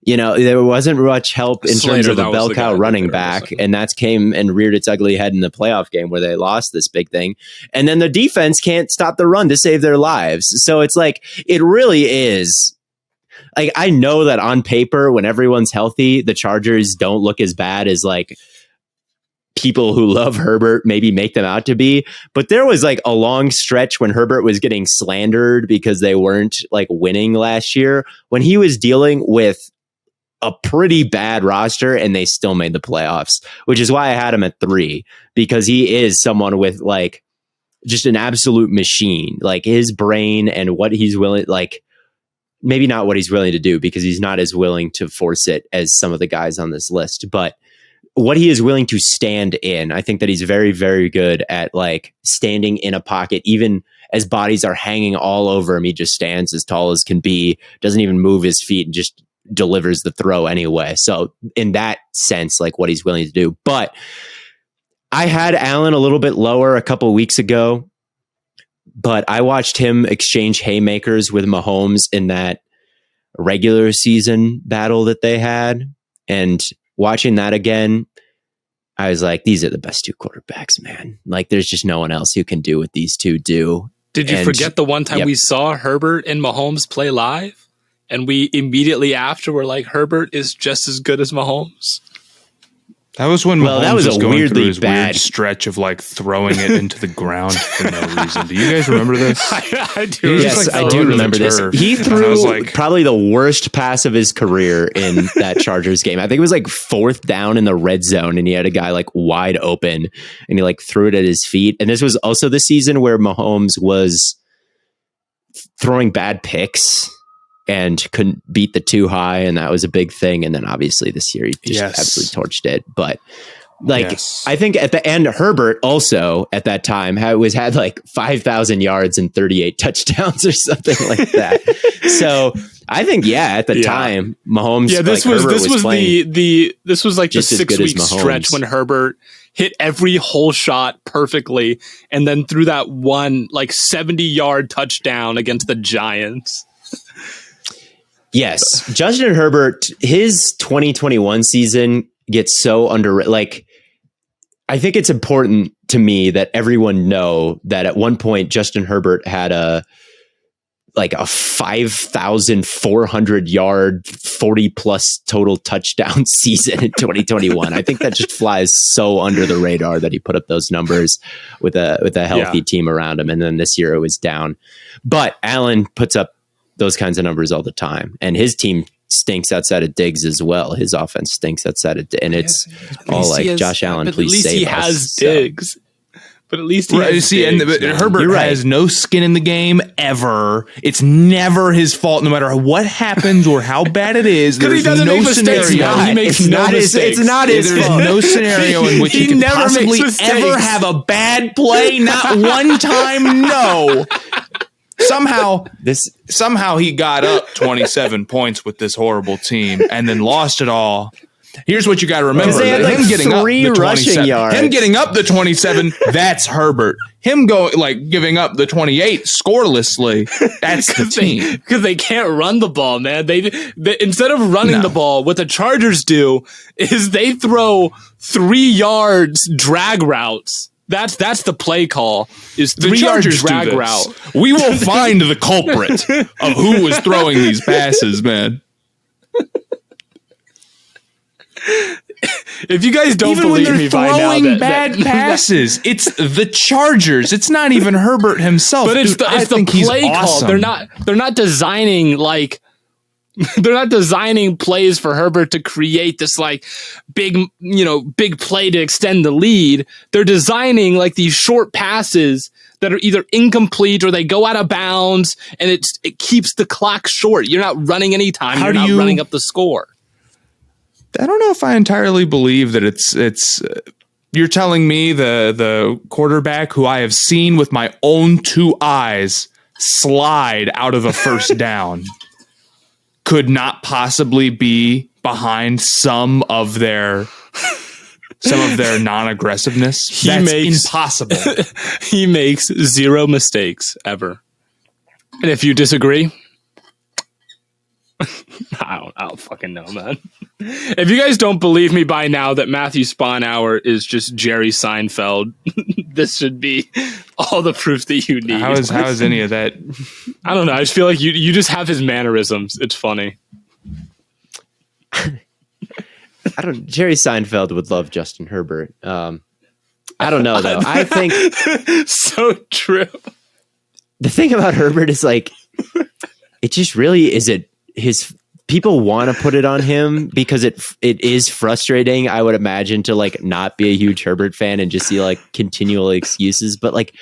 Speaker 3: You know, there wasn't much help in terms of a bell cow running back, and that came and reared its ugly head in the playoff game where they lost this big thing. And then the defense can't stop the run to save their lives. So it's like, it really is. Like, I know that on paper, when everyone's healthy, the Chargers don't look as bad as like people who love Herbert maybe make them out to be. But there was like a long stretch when Herbert was getting slandered because they weren't like winning last year, when he was dealing with a pretty bad roster and they still made the playoffs, which is why I had him at 3, because he is someone with like just an absolute machine, like his brain and what he's willing, like maybe not what he's willing to do, because he's not as willing to force it as some of the guys on this list, but what he is willing to stand in. I think that he's very, very good at like standing in a pocket, even as bodies are hanging all over him. He just stands as tall as can be, doesn't even move his feet, and just delivers the throw anyway. So in that sense, like what he's willing to do. But I had Allen a little bit lower a couple weeks ago, but I watched him exchange haymakers with Mahomes in that regular season battle that they had. And watching that again, I was like, these are the best 2 quarterbacks, man. Like there's just no one else who can do what these two do.
Speaker 1: Did you forget the one time we saw Herbert and Mahomes play live? And we immediately after were like, Herbert is just as good as Mahomes.
Speaker 2: That was when Mahomes was going
Speaker 3: weirdly
Speaker 2: through his
Speaker 3: bad
Speaker 2: weird stretch of like throwing it into the ground for no reason. Do you guys remember this?
Speaker 1: I do.
Speaker 3: Yes, I do remember this. He threw probably the worst pass of his career in that Chargers game. I think it was like 4th down in the red zone, and he had a guy like wide open, and he like threw it at his feet. And this was also the season where Mahomes was throwing bad picks and couldn't beat the too high, and that was a big thing. And then obviously this year he just absolutely torched it. But like I think at the end, Herbert also at that time had like 5,000 yards and 38 touchdowns or something like that. So I think at the time Mahomes. Yeah,
Speaker 1: this was like the 6-week stretch when Herbert hit every whole shot perfectly, and then threw that one like 70-yard touchdown against the Giants.
Speaker 3: Yes, Justin Herbert, his 2021 season gets so underrated. Like, I think it's important to me that everyone know that at one point Justin Herbert had a 5,400 yard, 40+ total touchdown season in 2021. I think that just flies so under the radar that he put up those numbers with a healthy team around him, and then this year it was down. But Allen puts up those kinds of numbers all the time, and his team stinks outside of Diggs as well. His offense stinks outside of, and it's all like Josh Allen, please save us. At least he has
Speaker 1: Diggs. But at least he has
Speaker 2: Diggs, Herbert has no skin in the game ever. It's never his fault, no matter what happens or how bad it is.
Speaker 1: Because he doesn't make mistakes. He makes no mistakes.
Speaker 3: It's not his fault.
Speaker 2: There's no scennario in which he can possibly ever have a bad play. Not one time. No. Somehow he got up 27 points with this horrible team and then lost it all. Here's what you got to remember: him getting up the 27, that's Herbert. Him giving up the 28 scorelessly, that's the team.
Speaker 1: Because they can't run the ball, man. They instead of running the ball, what the Chargers do is they throw 3 yards drag routes. That's the play call, is 3-yard drag route.
Speaker 2: We will find the culprit of who was throwing these passes, man.
Speaker 1: If you guys don't
Speaker 2: even
Speaker 1: believe
Speaker 2: when
Speaker 1: me
Speaker 2: they're
Speaker 1: by now,
Speaker 2: throwing bad passes, it's the Chargers. It's not even Herbert himself.
Speaker 1: But it's the play call.
Speaker 2: Awesome.
Speaker 1: They're not designing like. They're not designing plays for Herbert to create this like big play to extend the lead. They're designing like these short passes that are either incomplete or they go out of bounds, and it keeps the clock short. You're not running any time. You're not running up the score.
Speaker 2: I don't know if I entirely believe that it's. You're telling me the quarterback who I have seen with my own two eyes slide out of a first down could not possibly be behind some of their non-aggressiveness. That's impossible.
Speaker 1: He makes zero mistakes ever. And if you disagree, I don't fucking know, man. If you guys don't believe me by now that Matthew Sponhour is just Jerry Seinfeld, this should be all the proof that you need.
Speaker 2: How is any of that?
Speaker 1: I don't know. I just feel like you just have his mannerisms. It's funny.
Speaker 3: Jerry Seinfeld would love Justin Herbert. I don't know though. I think
Speaker 1: so true.
Speaker 3: The thing about Herbert is like, it just really is his people want to put it on him because it is frustrating, I would imagine, to like not be a huge Herbert fan and just see like continual excuses. But like,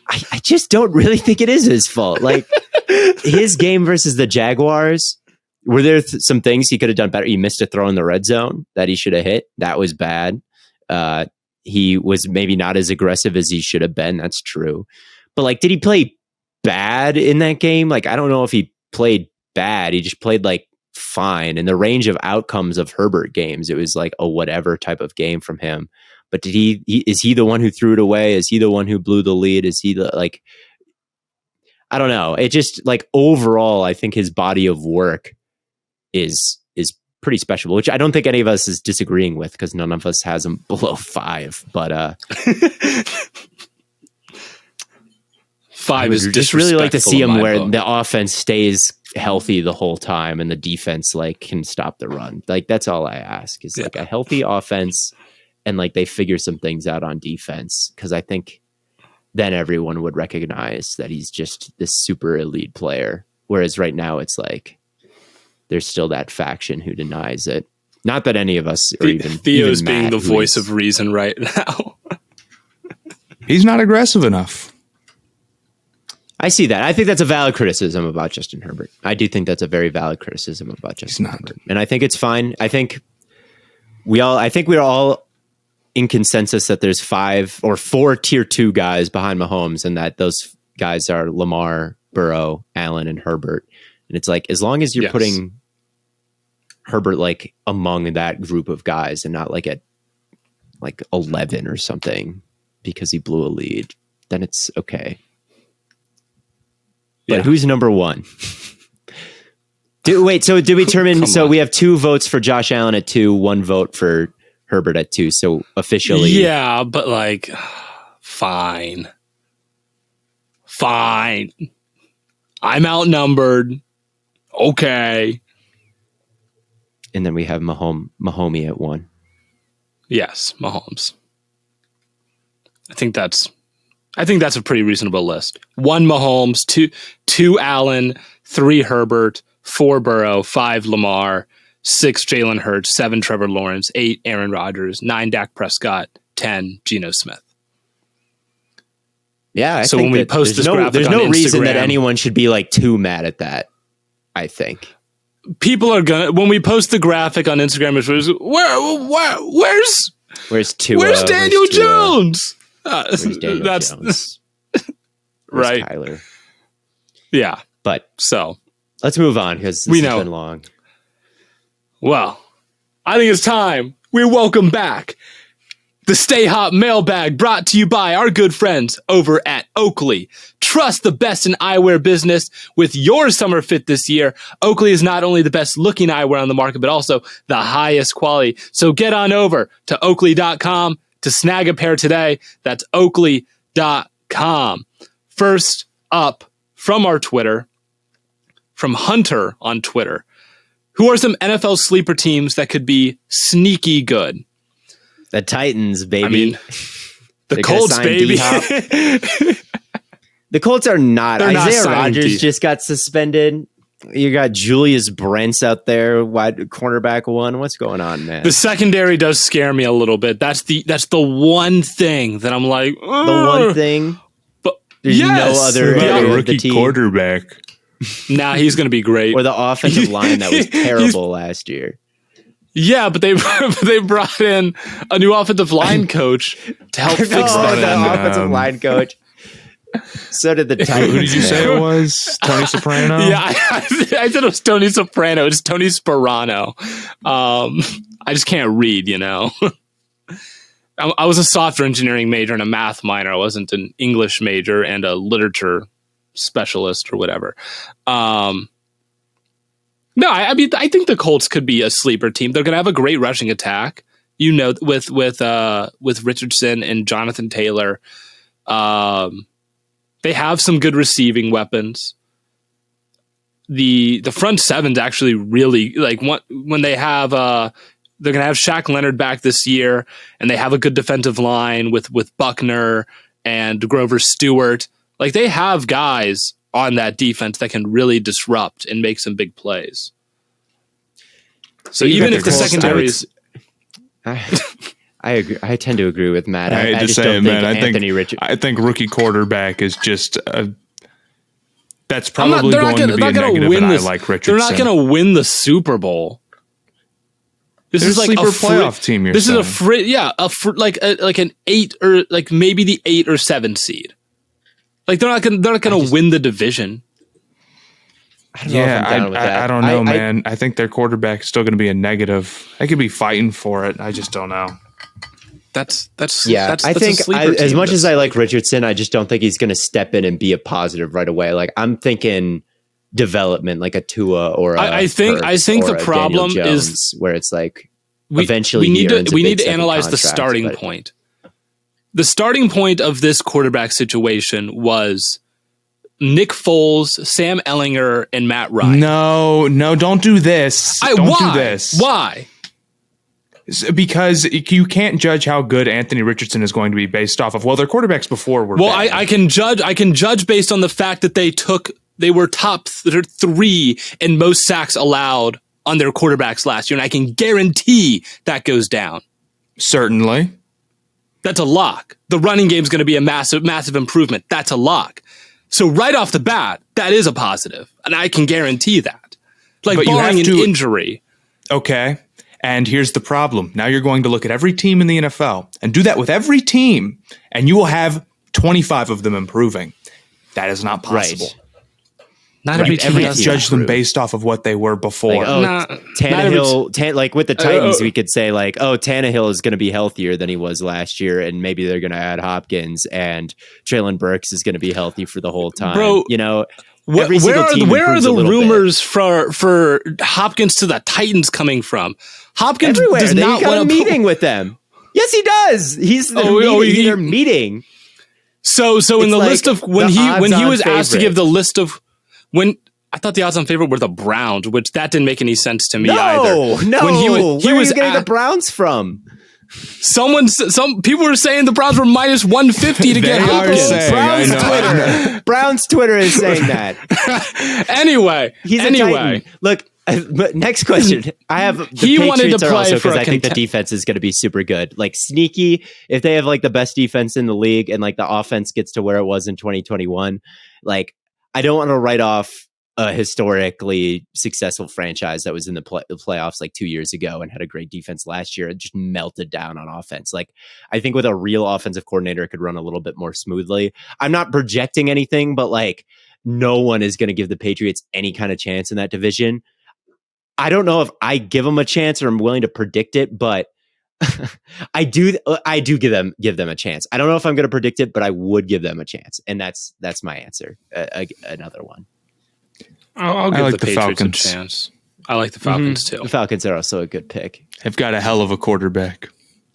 Speaker 3: I just don't really think it is his fault. Like his game versus the Jaguars, were there some things he could have done better? He missed a throw in the red zone that he should have hit. That was bad. He was maybe not as aggressive as he should have been. That's true. But like, did he play bad in that game? Like, I don't know if he played bad. He just played like fine. In the range of outcomes of Herbert games, it was like a whatever type of game from him. But is he the one who threw it away? Is he the one who blew the lead? Is he like, I don't know. It just like overall, I think his body of work is pretty special, which I don't think any of us is disagreeing with because none of us has him below 5. But
Speaker 1: 5 is
Speaker 3: just really like to see him where the offense stays healthy the whole time and the defense like can stop the run. Like that's all I ask is like a healthy offense and like they figure some things out on defense, because I think then everyone would recognize that he's just this super elite player. Whereas right now it's like there's still that faction who denies it. Not that any of us or even
Speaker 1: Theo's
Speaker 3: even
Speaker 1: being
Speaker 3: Matt,
Speaker 1: the voice of reason right now.
Speaker 2: He's not aggressive enough.
Speaker 3: I see that. I think that's a valid criticism about Justin Herbert. I do think that's a very valid criticism about Justin Herbert. And I think it's fine. I think we're all in consensus that there's 5 or 4 tier 2 guys behind Mahomes, and that those guys are Lamar, Burrow, Allen, and Herbert. And it's like, as long as you're putting Herbert like among that group of guys and not like at like 11 or something because he blew a lead, then it's okay. But who's number 1? So did we determine? So we have 2 votes for Josh Allen at 2, 1 vote for Herbert at 2. So officially,
Speaker 1: yeah, but like, fine. I'm outnumbered. Okay.
Speaker 3: And then we have Mahomie at 1.
Speaker 1: Yes, Mahomes. I think that's a pretty reasonable list. 1 Mahomes, 2 Allen, 3 Herbert, 4 Burrow, 5 Lamar, 6 Jalen Hurts, 7 Trevor Lawrence, 8 Aaron Rodgers, 9 Dak Prescott, 10 Geno Smith.
Speaker 3: Yeah, I
Speaker 1: so
Speaker 3: think
Speaker 1: when we post this graphic
Speaker 3: there's
Speaker 1: on
Speaker 3: no reason
Speaker 1: Instagram,
Speaker 3: that anyone should be like too mad at that. I think
Speaker 1: people are gonna, when we post the graphic on Instagram, where's Tua? Where's Daniel Jones?
Speaker 3: Where's Daniel Jones?
Speaker 1: Right,
Speaker 3: Tyler.
Speaker 1: Yeah,
Speaker 3: but
Speaker 1: so
Speaker 3: let's move on because this has been long.
Speaker 1: Well, I think it's time we welcome back the Stay Hot Mailbag, brought to you by our good friends over at Oakley. Trust the best in eyewear business with your summer fit this year. Oakley is not only the best looking eyewear on the market, but also the highest quality. So get on over to Oakley.com to snag a pair today. That's Oakley.com. First up from our Twitter, from Hunter on Twitter. Who are some NFL sleeper teams that could be sneaky good?
Speaker 3: The Titans, baby.
Speaker 1: I mean, the Colts, baby.
Speaker 3: The Colts are not.
Speaker 1: They're
Speaker 3: Isaiah
Speaker 1: not
Speaker 3: Rodgers just got suspended. You got Julius Brents out there, wide cornerback one. What's going on, man?
Speaker 1: The secondary does scare me a little bit. That's the one thing that I'm like, ugh.
Speaker 3: The one thing.
Speaker 1: But
Speaker 3: there's no other
Speaker 2: rookie quarterback.
Speaker 1: Nah, he's going to be great.
Speaker 3: Or the offensive line that was terrible last year.
Speaker 1: Yeah, but they brought in a new offensive line coach to help fix that.
Speaker 3: The offensive line coach. So did the Titans.
Speaker 2: Who did you say it was? Tony Soprano?
Speaker 1: Yeah, I said it was Tony Soprano. It's Tony Sperano. I just can't read, you know. I was a software engineering major and a math minor. I wasn't an English major and a literature specialist or whatever. No, I mean, I think the Colts could be a sleeper team. They're going to have a great rushing attack, you know, with Richardson and Jonathan Taylor. They have some good receiving weapons. The front seven's actually really like when they have they're going to have Shaq Leonard back this year, and they have a good defensive line with Buckner and Grover Stewart. Like, they have guys on that defense that can really disrupt and make some big plays. So even if the secondary is,
Speaker 3: I agree. I tend to agree with Matt.
Speaker 2: I
Speaker 3: just
Speaker 2: say,
Speaker 3: don't
Speaker 2: man,
Speaker 3: think
Speaker 2: I think rookie quarterback is just that's probably going to be a negative. And I like Richardson.
Speaker 1: They're not going to win the Super Bowl. This is like a
Speaker 2: playoff team.
Speaker 1: This is like an 8 or like maybe the 8 or 7 seed. Like, they're not going to win the division.
Speaker 3: I don't know if I'm down with that.
Speaker 2: I don't know, man. I think their quarterback is still going to be a negative. I could be fighting for it. I just don't know.
Speaker 3: I think as much as I like Richardson, I just don't think he's going to step in and be a positive right away. Like, I'm thinking development, like a Tua or a
Speaker 1: I think the problem is
Speaker 3: where it's like eventually
Speaker 1: we need to analyze the starting point. The starting point of this quarterback situation was Nick Foles, Sam Ehlinger, and Matt Ryan.
Speaker 2: No, don't do this. Don't do this.
Speaker 1: Why?
Speaker 2: Because you can't judge how good Anthony Richardson is going to be based off of their quarterbacks before were.
Speaker 1: Well, I can judge based on the fact that they were top 3 in most sacks allowed on their quarterbacks last year, and I can guarantee that goes down.
Speaker 2: Certainly.
Speaker 1: That's a lock. The running game is going to be a massive improvement. That's a lock. So right off the bat, that is a positive, and I can guarantee that. Like, barring an injury.
Speaker 2: Okay. And here's the problem. Now you're going to look at every team in the NFL and do that with every team, and you will have 25 of them improving. That is not possible.
Speaker 3: Right.
Speaker 1: Not every team.
Speaker 2: Judge them based off of what they were before.
Speaker 3: Like, Tannehill, like with the Titans, we could say like, Tannehill is going to be healthier than he was last year, and maybe they're going to add Hopkins, and Treylon Burks is going to be healthy for the whole time.
Speaker 1: Bro,
Speaker 3: you know,
Speaker 1: where are the rumors for Hopkins to the Titans coming from? Hopkins
Speaker 3: everywhere.
Speaker 1: does not want
Speaker 3: a meeting with them. Yes, he does. He's their meeting.
Speaker 1: So in the list of when he was asked to give the list of when I thought the odds on favorite were the Browns, which that didn't make any sense to me either.
Speaker 3: No, when he was getting the Browns from. Some people were saying the Browns were minus 150 to get Hopkins. Browns Twitter is saying that.
Speaker 1: Anyway,
Speaker 3: he's a Titan. Look, but next question. I have
Speaker 1: he wanted to play
Speaker 3: because I think the defense is going to be super good. Like, sneaky, if they have like the best defense in the league and like the offense gets to where it was in 2021, like, I don't want to write off a historically successful franchise that was in the playoffs like 2 years ago and had a great defense last year. It just melted down on offense. Like, I think with a real offensive coordinator, it could run a little bit more smoothly. I'm not projecting anything, but like, no one is going to give the Patriots any kind of chance in that division. I don't know if I give them a chance or I'm willing to predict it, but I do give them a chance. I don't know if I'm going to predict it, but I would give them a chance. And that's my answer. Another one.
Speaker 1: I'll give the Patriots a chance. I like the Falcons too.
Speaker 3: The Falcons are also a good pick.
Speaker 2: They've got a hell of a quarterback.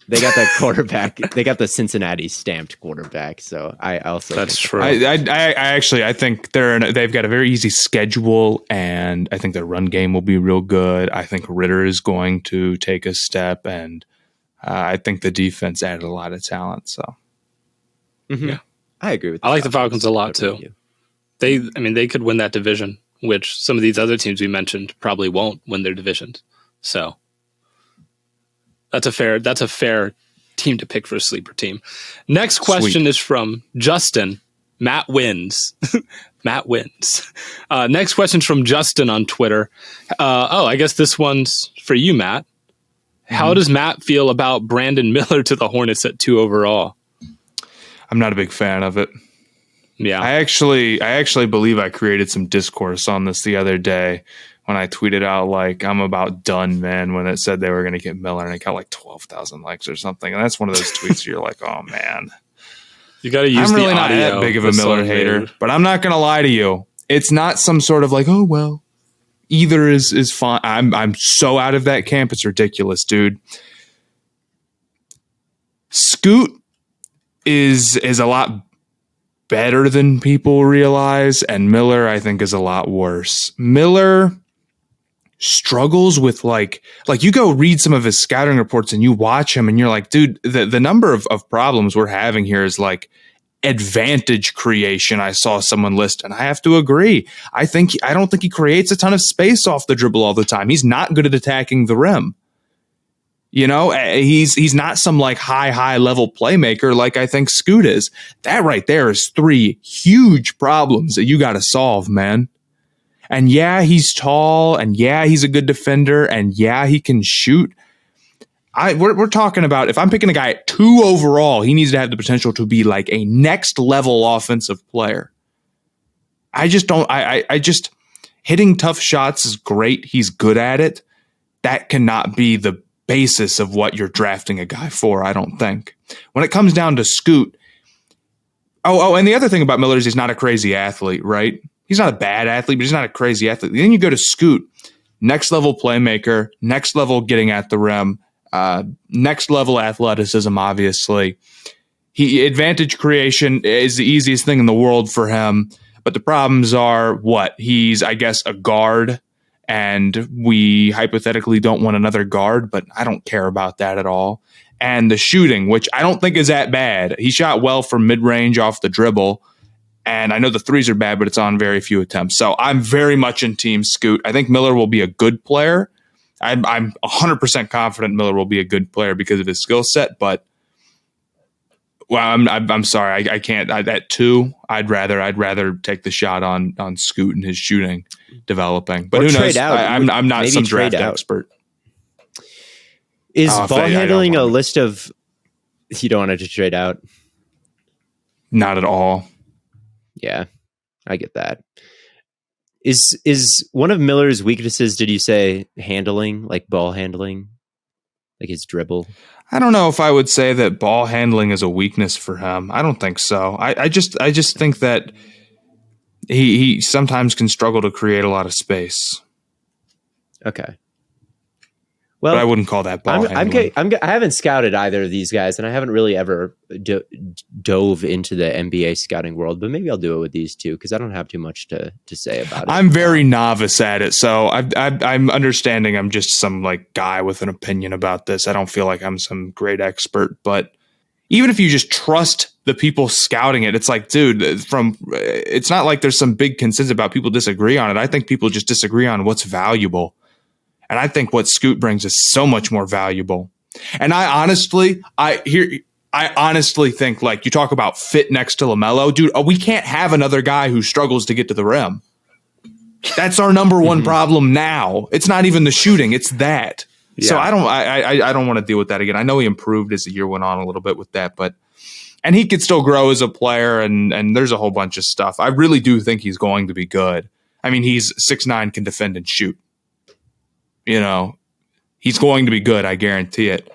Speaker 3: They got that quarterback. They got the Cincinnati stamped quarterback. So I also
Speaker 1: that's true.
Speaker 2: I think they've got a very easy schedule, and I think their run game will be real good. I think Ritter is going to take a step, and I think the defense added a lot of talent. So,
Speaker 1: yeah,
Speaker 3: I agree with.
Speaker 1: I like the Falcons a lot too. They could win that division, which some of these other teams we mentioned probably won't win their divisions. So that's a fair team to pick for a sleeper team. Next question is from Justin. Matt wins. Matt wins. Next question from Justin on Twitter. I guess this one's for you, Matt. How does Matt feel about Brandon Miller to the Hornets at 2 overall?
Speaker 2: I'm not a big fan of it.
Speaker 1: Yeah.
Speaker 2: I actually believe I created some discourse on this the other day when I tweeted out, like, I'm about done, man, when it said they were going to get Miller, and it got like 12,000 likes or something. And that's one of those tweets you're like, oh, man.
Speaker 1: You got to use
Speaker 2: I'm really
Speaker 1: the
Speaker 2: not
Speaker 1: audio,
Speaker 2: that big of a Miller hater, but I'm not going to lie to you. It's not some sort of like, oh, well, either is fine. I'm so out of that camp. It's ridiculous, dude. Scoot is a lot better than people realize, and Miller, I think, is a lot worse. Miller struggles with like you go read some of his scouting reports and you watch him and you're like, dude, the number of problems we're having here is like advantage creation. I saw someone list, and I have to agree. I don't think he creates a ton of space off the dribble all the time. He's not good at attacking the rim. You know, he's not some like high level playmaker like I think Scoot is. That right there is 3 huge problems that you got to solve, man. And yeah, he's tall, and yeah, he's a good defender, and yeah, he can shoot. We're talking about, if I'm picking a guy at 2 overall, he needs to have the potential to be like a next level offensive player. I just hitting tough shots is great. He's good at it. That cannot be the basis of what you're drafting a guy for, I don't think. When it comes down to Scoot, and the other thing about Miller is he's not a crazy athlete, right? He's not a bad athlete, but he's not a crazy athlete. Then you go to Scoot, next level playmaker, next level getting at the rim, next level athleticism, obviously. Advantage creation is the easiest thing in the world for him, but the problems are what? He's, I guess, a guard, and we hypothetically don't want another guard, but I don't care about that at all. And the shooting, which I don't think is that bad. He shot well from mid-range off the dribble, and I know the threes are bad, but it's on very few attempts. So I'm very much in Team Scoot. I think Miller will be a good player. I'm 100% confident Miller will be a good player because of his skill set, but well, I'm sorry, I can't. At 2, I'd rather take the shot on Scoot and his shooting developing. But who knows? I'm not maybe some draft expert.
Speaker 3: Is ball handling a list of? You don't want to trade out?
Speaker 2: Not at all.
Speaker 3: Yeah, I get that. Is one of Miller's weaknesses? Did you say handling, like ball handling, like his dribble?
Speaker 2: I don't know if I would say that ball handling is a weakness for him. I don't think so. I just think that he sometimes can struggle to create a lot of space.
Speaker 3: Okay. Well,
Speaker 2: but I wouldn't call that ball handling.
Speaker 3: I haven't scouted either of these guys, and I haven't really ever dove into the NBA scouting world. But maybe I'll do it with these two because I don't have too much to say about it.
Speaker 2: I'm very novice at it, so I'm understanding. I'm just some like guy with an opinion about this. I don't feel like I'm some great expert, but even if you just trust the people scouting it, it's like, dude, it's not like there's some big consensus about people disagree on it. I think people just disagree on what's valuable. And I think what Scoot brings is so much more valuable. And I honestly think, like, you talk about fit next to LaMelo, dude, we can't have another guy who struggles to get to the rim. That's our number one problem now. It's not even the shooting, it's that. Yeah. So I don't want to deal with that again. I know he improved as the year went on a little bit with that, and he could still grow as a player, and there's a whole bunch of stuff. I really do think he's going to be good. I mean, he's 6'9", can defend and shoot. You know, he's going to be good, I guarantee it.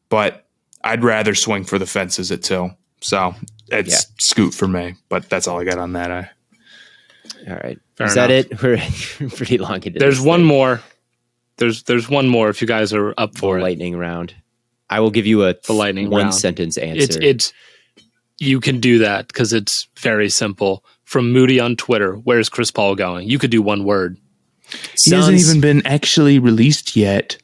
Speaker 2: But I'd rather swing for the fences at 2. So it's Scoot for me. But that's all I got on that.
Speaker 3: All right. Is that it? We're pretty long into this.
Speaker 1: There's one more. There's one more if you guys are up for it.
Speaker 3: Lightning round. I will give you a one sentence answer.
Speaker 1: It's you can do that because it's very simple. From Moody on Twitter, where's Chris Paul going? You could do one word.
Speaker 2: He hasn't even been actually released yet.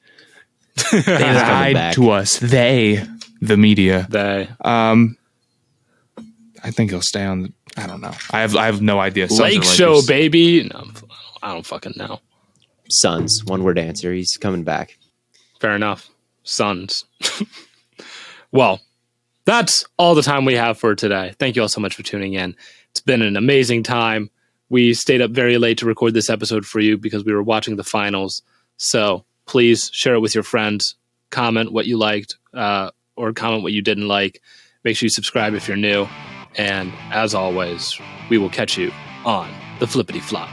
Speaker 2: They lied to us. They, the media.
Speaker 1: They.
Speaker 2: I think he'll stay on. I don't know. I have no idea.
Speaker 1: Lake Show, baby. No, I don't fucking know.
Speaker 3: Suns. One word answer. He's coming back.
Speaker 1: Fair enough. Suns. Well, that's all the time we have for today. Thank you all so much for tuning in. It's been an amazing time. We stayed up very late to record this episode for you because we were watching the finals. So please share it with your friends. Comment what you liked or comment what you didn't like. Make sure you subscribe if you're new. And as always, we will catch you on the flippity flop.